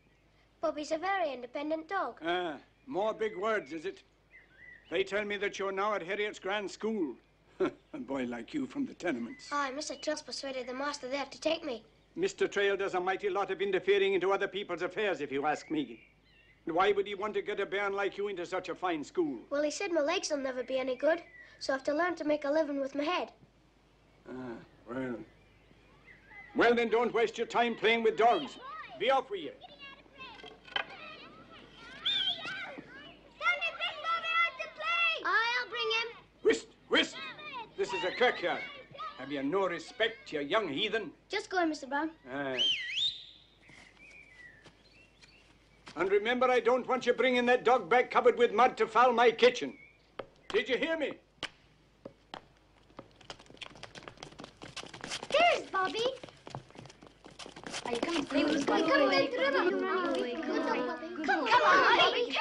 Bobby's a very independent dog. More big words, is it? They tell me that you're now at Harriet's grand school. A boy like you from the tenements. Aye, Mr. Trail's persuaded the master there to take me. Mr. Trail does a mighty lot of interfering into other people's affairs, if you ask me. And why would he want to get a bairn like you into such a fine school? Well, he said my legs will never be any good, so I have to learn to make a living with my head. Well. Well, then don't waste your time playing with dogs. Be off with you. Aye, I'll bring him. Whist, whist. This is a kirkyard. Have you no respect, you young heathen? Just go in, Mr. Brown. And remember, I don't want you bringing that dog back covered with mud to foul my kitchen. Did you hear me? There's Bobby. Are you coming to play with us, Bobby? Come on, Bobby. Come on, Bobby.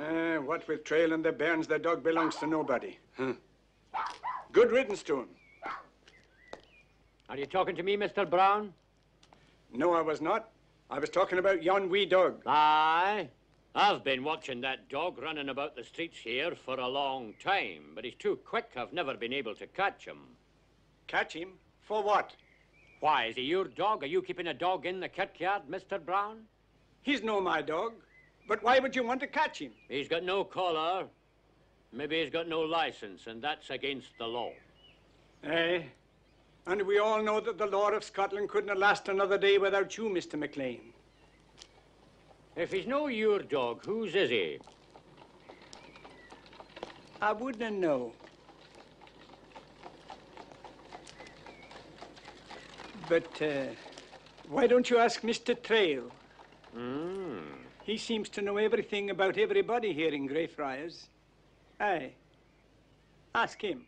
What with Trail and the bairns, the dog belongs to nobody. Huh. Good riddance to him. Are you talking to me, Mr. Brown? No, I was not. I was talking about yon wee dog. Aye. I've been watching that dog running about the streets here for a long time, but he's too quick. I've never been able to catch him. Catch him? For what? Why, is he your dog? Are you keeping a dog in the kirkyard, Mr. Brown? He's no my dog. But why would you want to catch him? He's got no collar. Maybe he's got no license, and that's against the law. Aye. And we all know that the law of Scotland couldn't last another day without you, Mr. McLean. If he's no your dog, whose is he? I wouldn't know. But why don't you ask Mr. Trail? He seems to know everything about everybody here in Greyfriars. Aye. Ask him.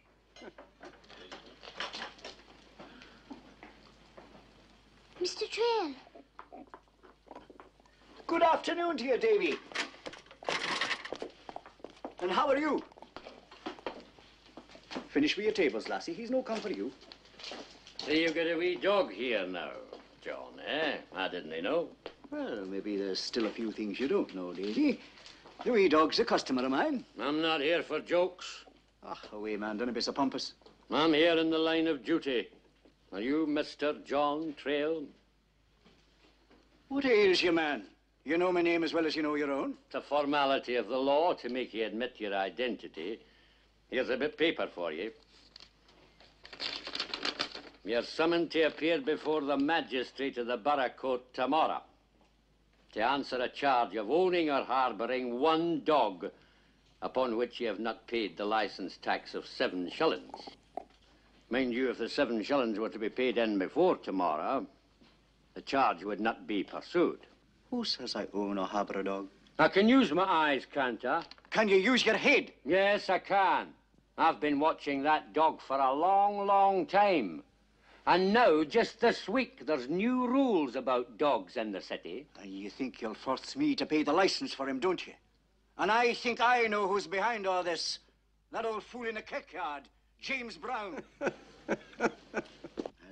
Mr. Trail. Good afternoon to you, Davy. And how are you? Finish with your tables, lassie. He's no come for you. So you've got a wee dog here now, John, eh? I didn't know. Well, maybe there's still a few things you don't know, Davy. The wee dog's a customer of mine. I'm not here for jokes. Ah, away, man. Don't be so pompous. I'm here in the line of duty. Are you Mr. John Trail? What ails you, man? You know my name as well as you know your own. It's a formality of the law to make you admit your identity. Here's a bit of paper for you. You're summoned to appear before the magistrate of the borough court tomorrow to answer a charge of owning or harbouring one dog upon which you have not paid the licence tax of 7 shillings. Mind you, if the 7 shillings were to be paid in before tomorrow, the charge would not be pursued. Who says I own or harbour a dog? I can use my eyes, can't I? Can you use your head? Yes, I can. I've been watching that dog for a long, long time. And now, just this week, there's new rules about dogs in the city. And you think you'll force me to pay the licence for him, don't you? And I think I know who's behind all this. That old fool in the kirkyard, James Brown. I'll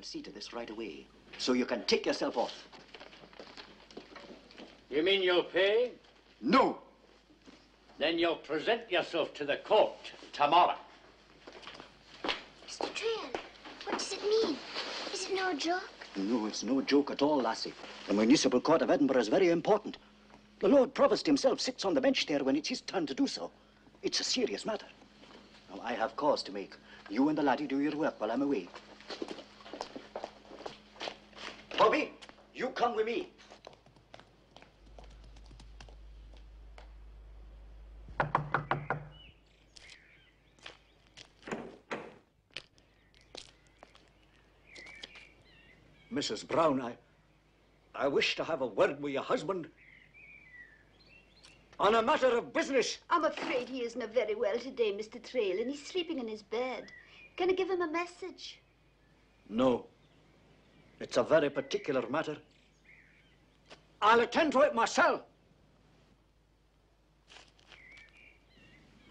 see to this right away, so you can take yourself off. You mean you'll pay? No. Then you'll present yourself to the court tomorrow. Mr. Trail, what does it mean? Is it no joke? No, it's no joke at all, lassie. The municipal court of Edinburgh is very important. The Lord Provost himself sits on the bench there when it's his turn to do so. It's a serious matter. Now, I have cause to make. You and the laddie do your work while I'm away. Bobby, you come with me. Mrs. Brown, I wish to have a word with your husband on a matter of business. I'm afraid he isn't very well today, Mr. Trail, and he's sleeping in his bed. Can I give him a message? No. It's a very particular matter. I'll attend to it myself.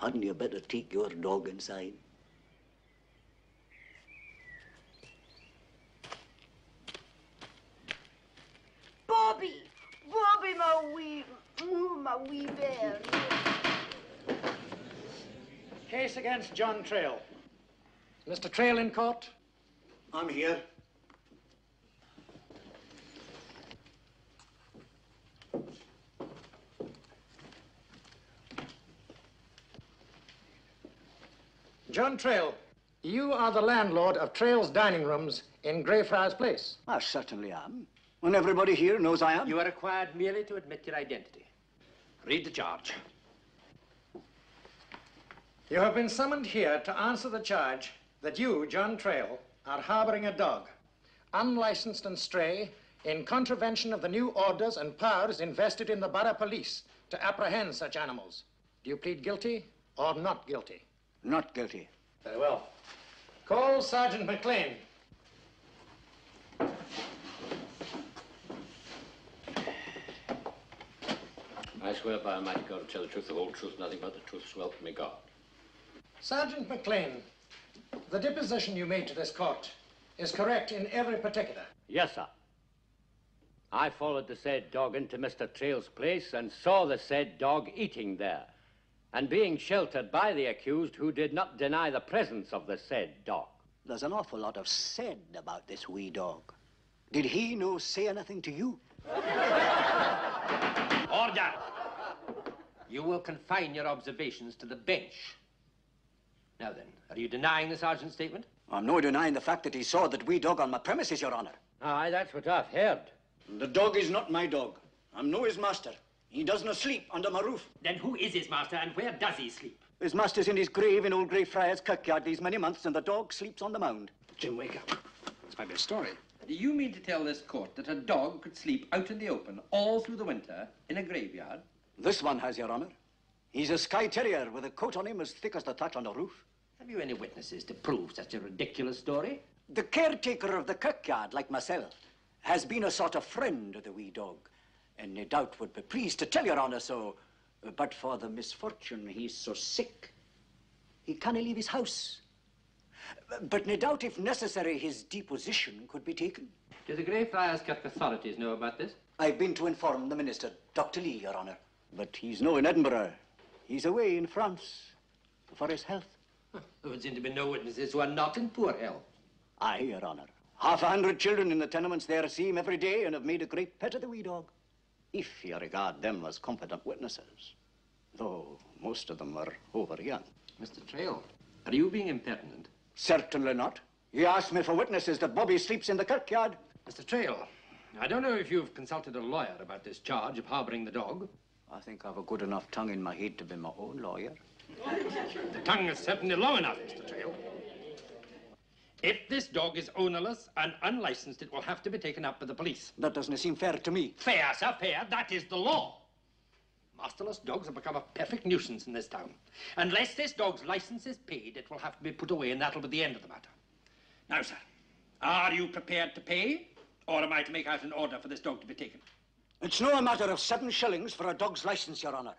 Hadn't you better take your dog inside? Bobby! Bobby, my wee bear. Case against John Trail. Mr. Trail in court? I'm here. John Trail, you are the landlord of Trail's dining rooms in Greyfriars Place. I certainly am. And everybody here knows I am. You are required merely to admit your identity. Read the charge. You have been summoned here to answer the charge that you, John Trail, are harboring a dog, unlicensed and stray, in contravention of the new orders and powers invested in the borough police to apprehend such animals. Do you plead guilty or not guilty? Not guilty. Very well. Call Sergeant McLean. I swear by Almighty God to tell the truth, the whole truth, nothing but the truth, so help me God. Sergeant McLean, the deposition you made to this court is correct in every particular. Yes, sir. I followed the said dog into Mr. Trail's place and saw the said dog eating there, and being sheltered by the accused, who did not deny the presence of the said dog. There's an awful lot of said about this wee dog. Did he no say anything to you? Order! You will confine your observations to the bench. Now then, are you denying the sergeant's statement? I'm no denying the fact that he saw that wee dog on my premises, Your Honor. Aye, that's what I've heard. The dog is not my dog. I'm no his master. He does not sleep under my roof. Then who is his master and where does he sleep? His master's in his grave in old Greyfriars kirkyard these many months, and the dog sleeps on the mound. Jim, wake up. It's my best story. Do you mean to tell this court that a dog could sleep out in the open all through the winter in a graveyard? This one has, Your Honor. He's a Skye Terrier with a coat on him as thick as the thatch on the roof. Have you any witnesses to prove such a ridiculous story? The caretaker of the kirkyard, like myself, has been a sort of friend of the wee dog, and no doubt would be pleased to tell Your Honor so, but for the misfortune he's so sick, he can't leave his house. But no doubt, if necessary, his deposition could be taken. Do the Greyfriars Kirk authorities know about this? I've been to inform the minister, Dr. Lee, Your Honor. But he's no in Edinburgh. He's away in France for his health. There would seem to be no witnesses who are not in poor health. Aye, Your Honor. 100 children in the tenements there see him every day and have made a great pet of the wee dog. If you regard them as competent witnesses, though most of them are over young. Mr. Trail, are you being impertinent? Certainly not. You asked me for witnesses that Bobby sleeps in the kirkyard. Mr. Trail, I don't know if you've consulted a lawyer about this charge of harboring the dog. I think I've a good enough tongue in my head to be my own lawyer. The tongue is certainly long enough, Mr. Trail. If this dog is ownerless and unlicensed, it will have to be taken up by the police. That doesn't seem fair to me. Fair, sir, fair. That is the law. Masterless dogs have become a perfect nuisance in this town. Unless this dog's license is paid, it will have to be put away, and that'll be the end of the matter. Now, sir, are you prepared to pay, or am I to make out an order for this dog to be taken? It's no matter of 7 shillings for a dog's license, Your Honor.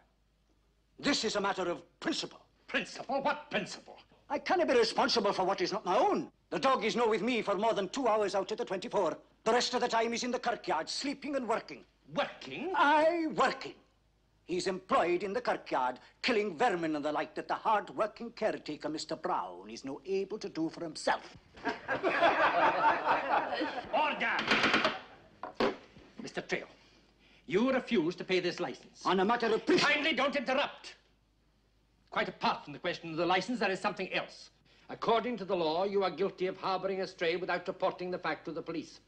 This is a matter of principle. Principle? What principle? I can't be responsible for what is not my own. The dog is no with me for more than 2 hours out of the 24. The rest of the time he's in the kirkyard, sleeping and working. Working? Aye, working. He's employed in the kirkyard, killing vermin and the like that the hard-working caretaker, Mr. Brown, is no able to do for himself. Order! Mr. Trail, you refuse to pay this license. On a matter of principle. Kindly don't interrupt. Quite apart from the question of the license, there is something else. According to the law, you are guilty of harboring a stray without reporting the fact to the police.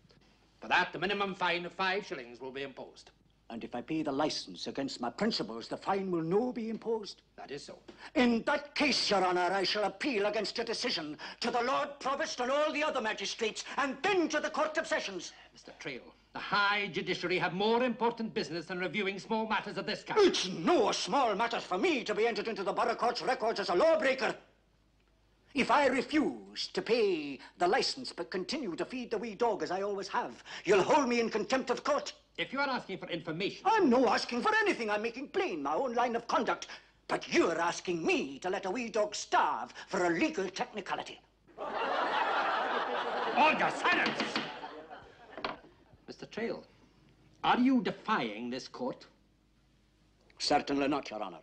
For that, the minimum fine of 5 shillings will be imposed. And if I pay the license against my principles, the fine will no be imposed? That is so. In that case, Your Honor, I shall appeal against your decision to the Lord Provost and all the other magistrates, and then to the Court of Sessions. Mr. Trail, the High Judiciary have more important business than reviewing small matters of this kind. It's no small matter for me to be entered into the Borough Court's records as a lawbreaker. If I refuse to pay the license but continue to feed the wee dog as I always have, you'll hold me in contempt of court. If you are asking for information... I'm no asking for anything. I'm making plain my own line of conduct. But you're asking me to let a wee dog starve for a legal technicality. Order, silence! Mr. Trail, are you defying this court? Certainly not, Your Honor.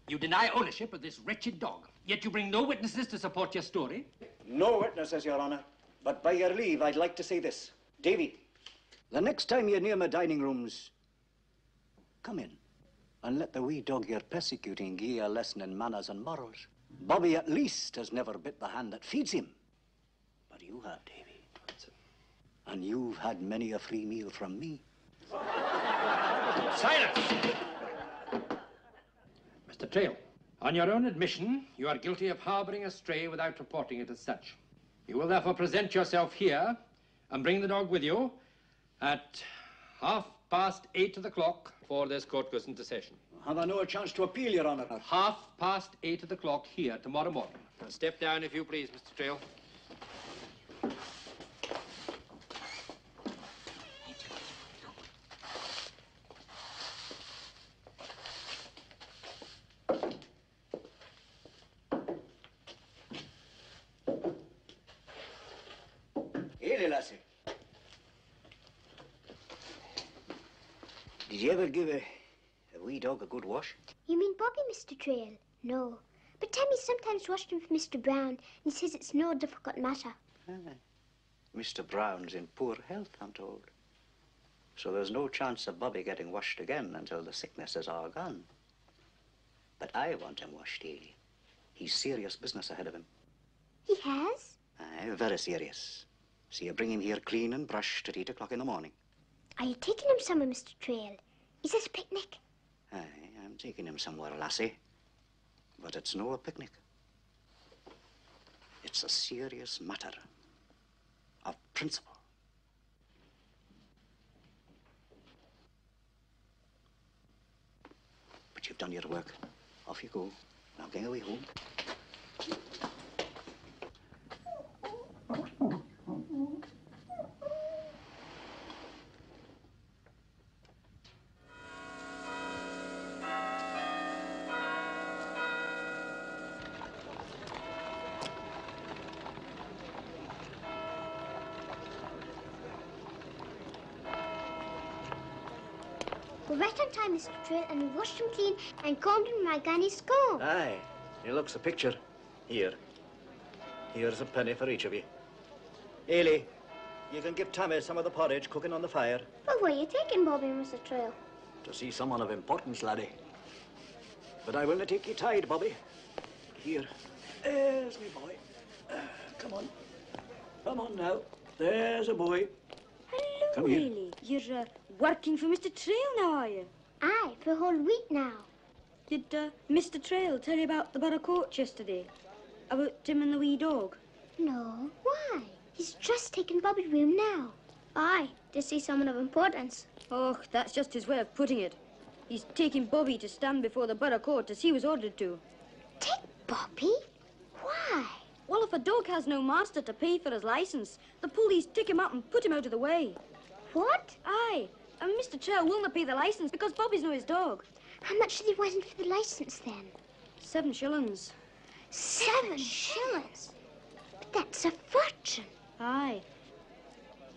You deny ownership of this wretched dog, yet you bring no witnesses to support your story? No witnesses, Your Honor. But by your leave, I'd like to say this. Davy, the next time you're near my dining rooms, come in and let the wee dog you're persecuting give you a lesson in manners and morals. Bobby, at least, has never bit the hand that feeds him. But you have, Davy. And you've had many a free meal from me. Silence! Mr. Trail, on your own admission, you are guilty of harboring a stray without reporting it as such. You will therefore present yourself here and bring the dog with you at 8:30 of the clock before this court goes into session. Have I no chance to appeal, Your Honor? At 8:30 of the clock here tomorrow morning. Now step down if you please, Mr. Trail. lassie. Did you ever give a wee dog a good wash? You mean Bobby, Mr. Trail? No. But Tammy sometimes washed him for Mr. Brown, and he says it's no difficult matter. Mr. Brown's in poor health, I'm told. So there's no chance of Bobby getting washed again until the sickness is all gone. But I want him washed daily. He's serious business ahead of him. He has? Aye, very serious. So you bring him here clean and brushed at 8 o'clock in the morning. Are you taking him somewhere, Mr. Trail? Is it a picnic? Aye, I'm taking him somewhere, lassie. But it's no a picnic. It's a serious matter of principle. But you've done your work. Off you go. Now get away home. We're right on time, Mr. Trail, and we washed him clean and combed him with my granny's comb. Aye, he looks a picture. Here. Here's a penny for each of you. Ailey, you can give Tammy some of the porridge cooking on the fire. But where are you taking Bobby, Mr. Trail? To see someone of importance, laddie. But I will not take you tied, Bobby. Here. There's me boy. Come on. Come on now. There's a boy. Hello, Come here. Ailey. You're working for Mr. Trail now, are you? Aye, for a whole week now. Did Mr. Trail tell you about the borough court yesterday? About Tim and the wee dog? No. Why? He's just taken Bobby to him now. Aye, to see someone of importance. Oh, that's just his way of putting it. He's taking Bobby to stand before the borough court as he was ordered to. Take Bobby? Why? Well, if a dog has no master to pay for his license, the police pick him up and put him out of the way. What? Aye, and Mr. Trail will not pay the license because Bobby's no his dog. How much did he want for the license then? 7 shillings. 7 shillings? But that's a fortune. Aye.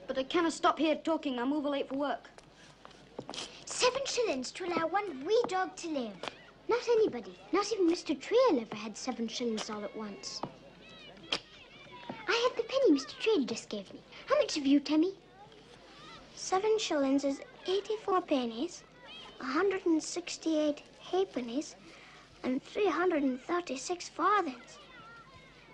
But I cannot stop here talking. I'm over late for work. 7 shillings to allow one wee dog to live. Not anybody, not even Mr. Trail ever had 7 shillings all at once. I had the penny Mr. Trail just gave me. How much have you, Tammy? 7 shillings is 84 pennies, 168 halfpennies, and 336 farthings.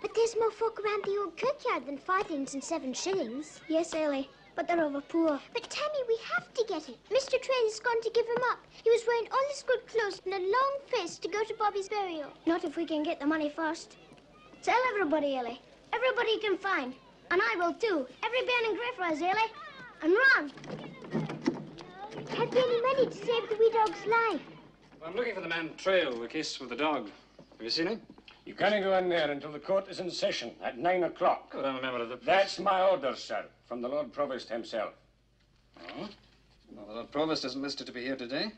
But there's more folk around the old kirkyard than farthings and 7 shillings. Yes, Ellie, but they're over poor. But, Tammy, we have to get it. Mr. Trail is going to give him up. He was wearing all his good clothes and a long face to go to Bobby's burial. Not if we can get the money first. Tell everybody, Ellie. Everybody you can find. And I will, too. Every man in Greyfriars, Ellie. And run. Have you any money to save the wee dog's life? I'm looking for the man Trail, the case with the dog. Have you seen him? You can't go in there until the court is in session at 9 o'clock. But I'm a member of the... That's my order, sir, from the Lord Provost himself. Oh? Well, the Lord Provost isn't listed to be here today.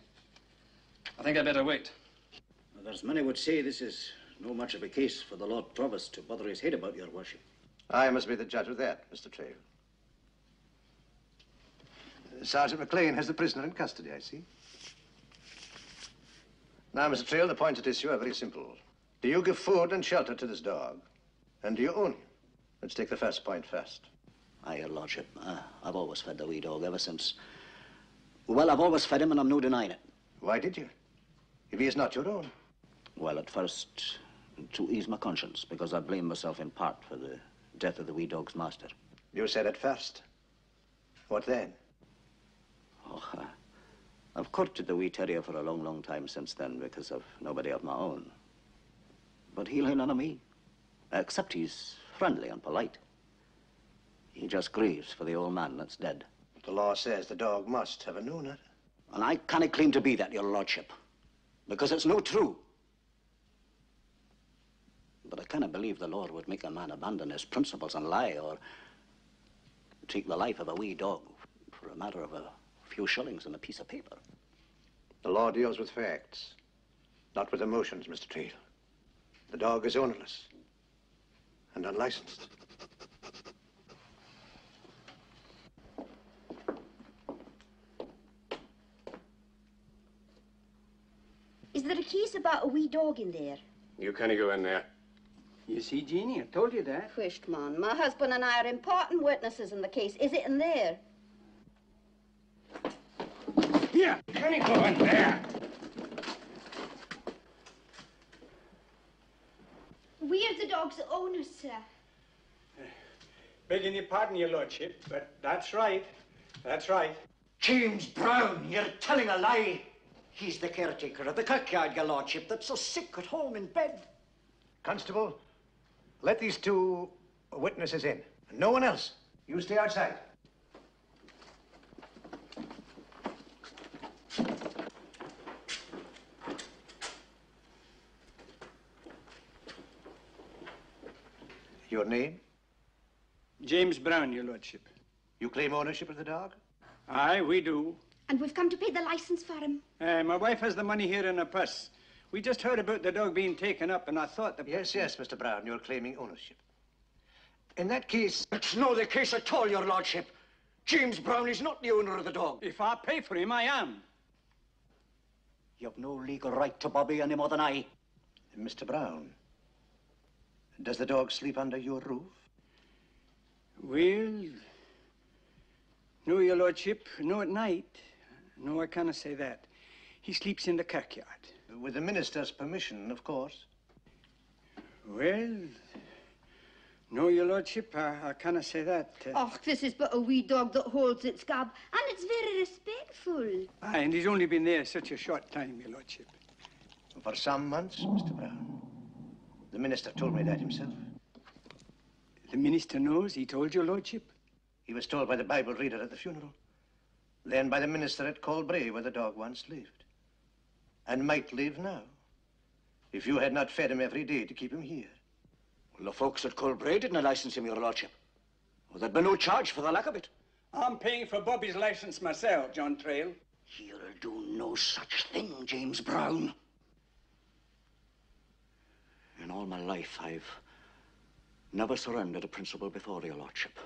I think I'd better wait. Well, there's many would say this is no much of a case for the Lord Provost to bother his head about, your worship. I must be the judge of that, Mr. Trail. Sergeant McLean has the prisoner in custody, I see. Now, Mr. Trail, the points at issue are very simple. Do you give food and shelter to this dog? And do you own him? Let's take the first point first. Aye, your lordship. I've always fed the wee dog ever since. Well, I've always fed him and I'm no denying it. Why did you? If he is not your own. Well, at first, to ease my conscience, because I blame myself in part for the death of the wee dog's master. You said at first. What then? Oh, I've courted the wee terrier for a long, long time since then because I've nobody of my own. But he'll hear none of me, except he's friendly and polite. He just grieves for the old man that's dead. The law says the dog must have a owner. And I can't claim to be that, your lordship, because it's no true. But I cannot believe the Lord would make a man abandon his principles and lie or take the life of a wee dog for a matter of a few shillings and a piece of paper. The law deals with facts, not with emotions, Mr. Trail. The dog is ownerless and unlicensed. Is there a case about a wee dog in there? You can't go in there. You see, Jeannie, I told you that. Whisht, man. My husband and I are important witnesses in the case. Is it in there? Here, can you go in there? We're the dog's owner, sir. Begging your pardon, your lordship, but that's right. That's right. James Brown, you're telling a lie. He's the caretaker of the kirkyard, your lordship, that's so sick at home in bed. Constable, let these two witnesses in. No one else. You stay outside. Your name? James Brown, your lordship. You claim ownership of the dog? Aye, we do. And we've come to pay the license for him. My wife has the money here in her purse. We just heard about the dog being taken up, and I thought that... Yes, Mr. Brown, you're claiming ownership. In that case... It's not the case at all, your lordship. James Brown is not the owner of the dog. If I pay for him, I am. You've no legal right to Bobby any more than I. Mr. Brown, does the dog sleep under your roof? Well, no, your lordship, no at night. No, I cannot say that. He sleeps in the kirkyard. With the minister's permission, of course. Well, no, your lordship, I cannot say that. Oh, this is but a wee dog that holds its gab, and it's very respectful. Aye, and he's only been there such a short time, your lordship. For some months, Mr. Brown. The minister told me that himself. The minister knows? He told your lordship? He was told by the Bible reader at the funeral. Then by the minister at Colbray, where the dog once lived. And might live now, if you had not fed him every day to keep him here. Well, the folks at Colbray didn't license him, your lordship. Well, there'd be no charge for the lack of it. I'm paying for Bobby's license myself, John Trail. You'll do no such thing, James Brown. In all my life, I've never surrendered a principle before, your lordship.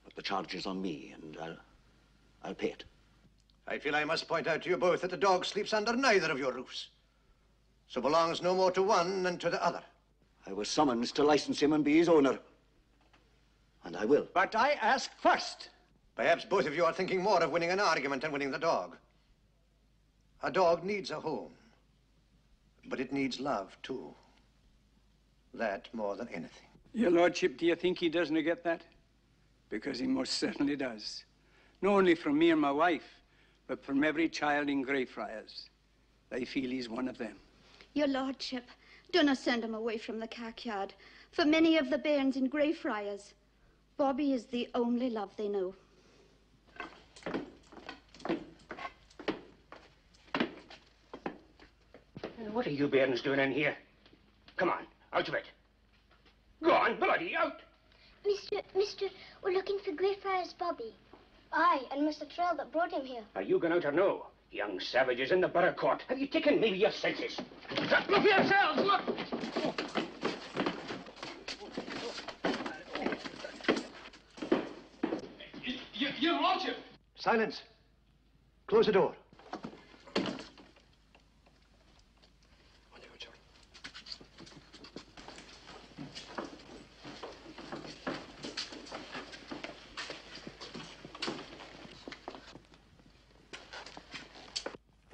But the charge is on me, and I'll pay it. I feel I must point out to you both that the dog sleeps under neither of your roofs. So belongs no more to one than to the other. I was summoned to license him and be his owner. And I will. But I ask first. Perhaps both of you are thinking more of winning an argument than winning the dog. A dog needs a home. But it needs love, too. That more than anything. Your lordship, do you think he doesn't get that? Because he most certainly does. Not only from me and my wife, but from every child in Greyfriars. They feel he's one of them. Your lordship, do not send him away from the kirkyard. For many of the bairns in Greyfriars, Bobby is the only love they know. What are you bairns doing in here? Come on, out of it. Go on, bloody out. Mister, we're looking for Greyfriars Bobby. Aye, and Mr. Trail that brought him here. Are you going out or no? Young savages in the borough court. Have you taken maybe your senses? Look for yourselves, look! Your lordship! Silence. Close the door.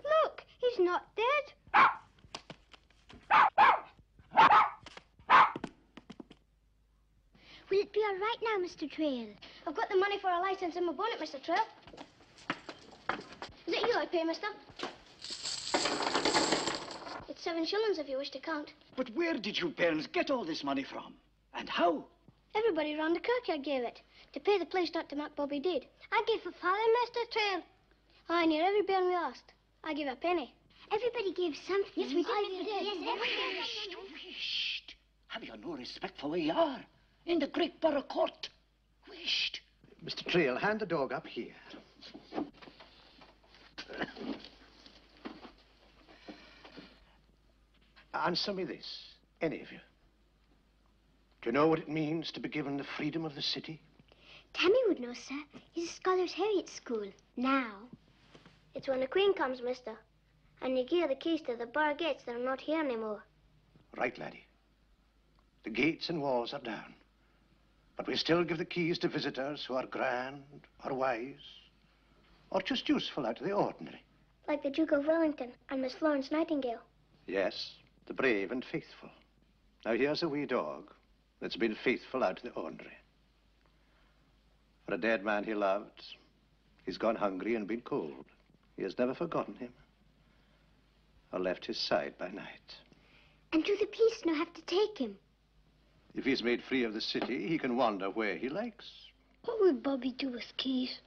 Look, he's not dead. Will it be all right now, Mr. Trail? I've got the money for a license in my bonnet, Mr. Trail. Is it you I pay, mister? It's 7 shillings if you wish to count. But where did you bairns get all this money from? And how? Everybody round the kirkyard gave it, to pay the police not to mark Bobby dead. I gave for father, Mr. Trail. Aye, near every bairn we asked. I gave a penny. Everybody gave something. Yes, we did. Yes, everybody. Whisht. Have you no respect for where you are? In the great borough court. Whisht. Mr. Trail, hand the dog up here. Answer me this, any of you. Do you know what it means to be given the freedom of the city? Tammy would know, sir. He's a Scholars Harriet school. Now. It's when the Queen comes, mister. And you give the keys to the bar gates that are not here anymore. Right, laddie. The gates and walls are down. But we still give the keys to visitors who are grand, or wise, or just useful out of the ordinary. Like the Duke of Wellington and Miss Florence Nightingale. Yes, the brave and faithful. Now here's a wee dog that's been faithful out of the ordinary. For a dead man he loved, he's gone hungry and been cold. He has never forgotten him, or left his side by night. And do the police now have to take him? If he's made free of the city, he can wander where he likes. What would Bobby do with keys?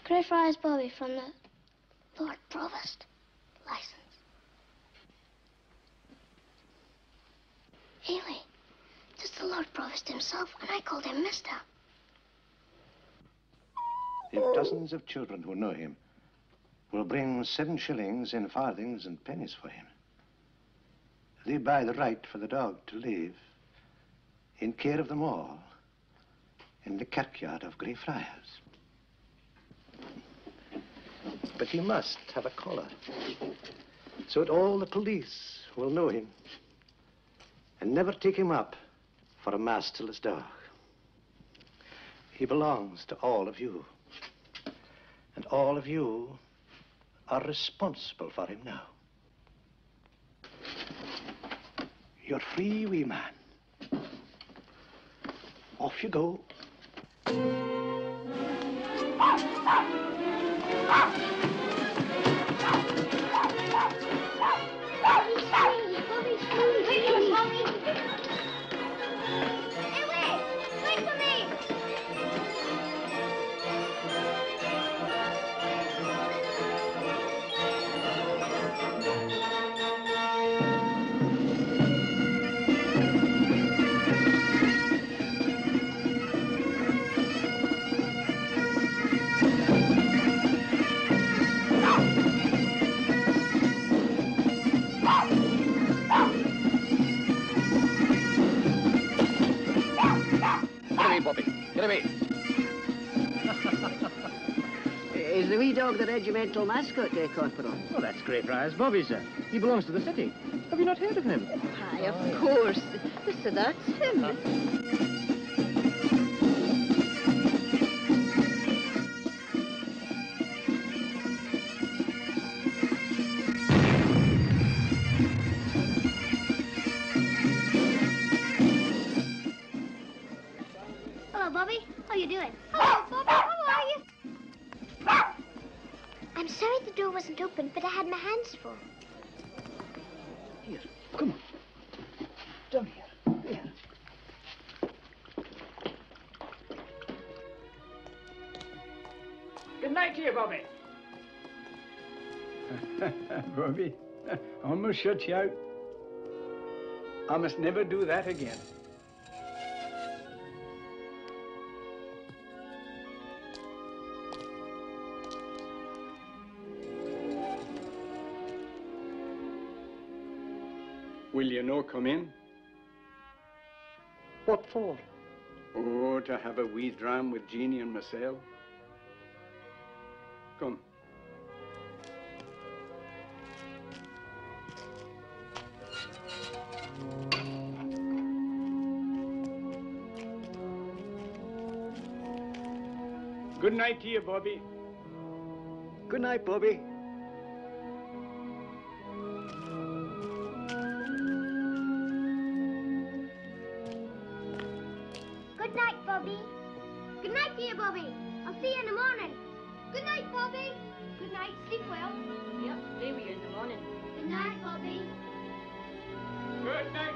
Greyfriars Bobby from the Lord Provost. License. Haley, this is the Lord Provost himself, and I called him Mister. If dozens of children who know him will bring 7 shillings in farthings and pennies for him, they buy the right for the dog to live in care of them all in the kirkyard of Greyfriars. But he must have a collar, so that all the police will know him and never take him up for a masterless dog. He belongs to all of you, and all of you are responsible for him now. You're free, wee man. Off you go. Get away. Is the wee dog the regimental mascot, Corporal? Oh, that's Greyfriars Bobby, sir. He belongs to the city. Have you not heard of him? Aye, of course. So that's him. Hello, Bobby. How you doing? Hello, Bobby. How are you? I'm sorry the door wasn't open, but I had my hands full. Here, come on. Down here. Here. Good night to you, Bobby. Bobby, almost shut you out. I must never do that again. Will you no come in? What for? Oh, to have a wee dram with Jeannie and myself. Come. Good night to you, Bobby. Good night, Bobby. Good night, Bobby. Good night to you, Bobby. I'll see you in the morning. Good night, Bobby. Good night. Sleep well. Yep, stay with you in the morning. Good night, Bobby. Good night,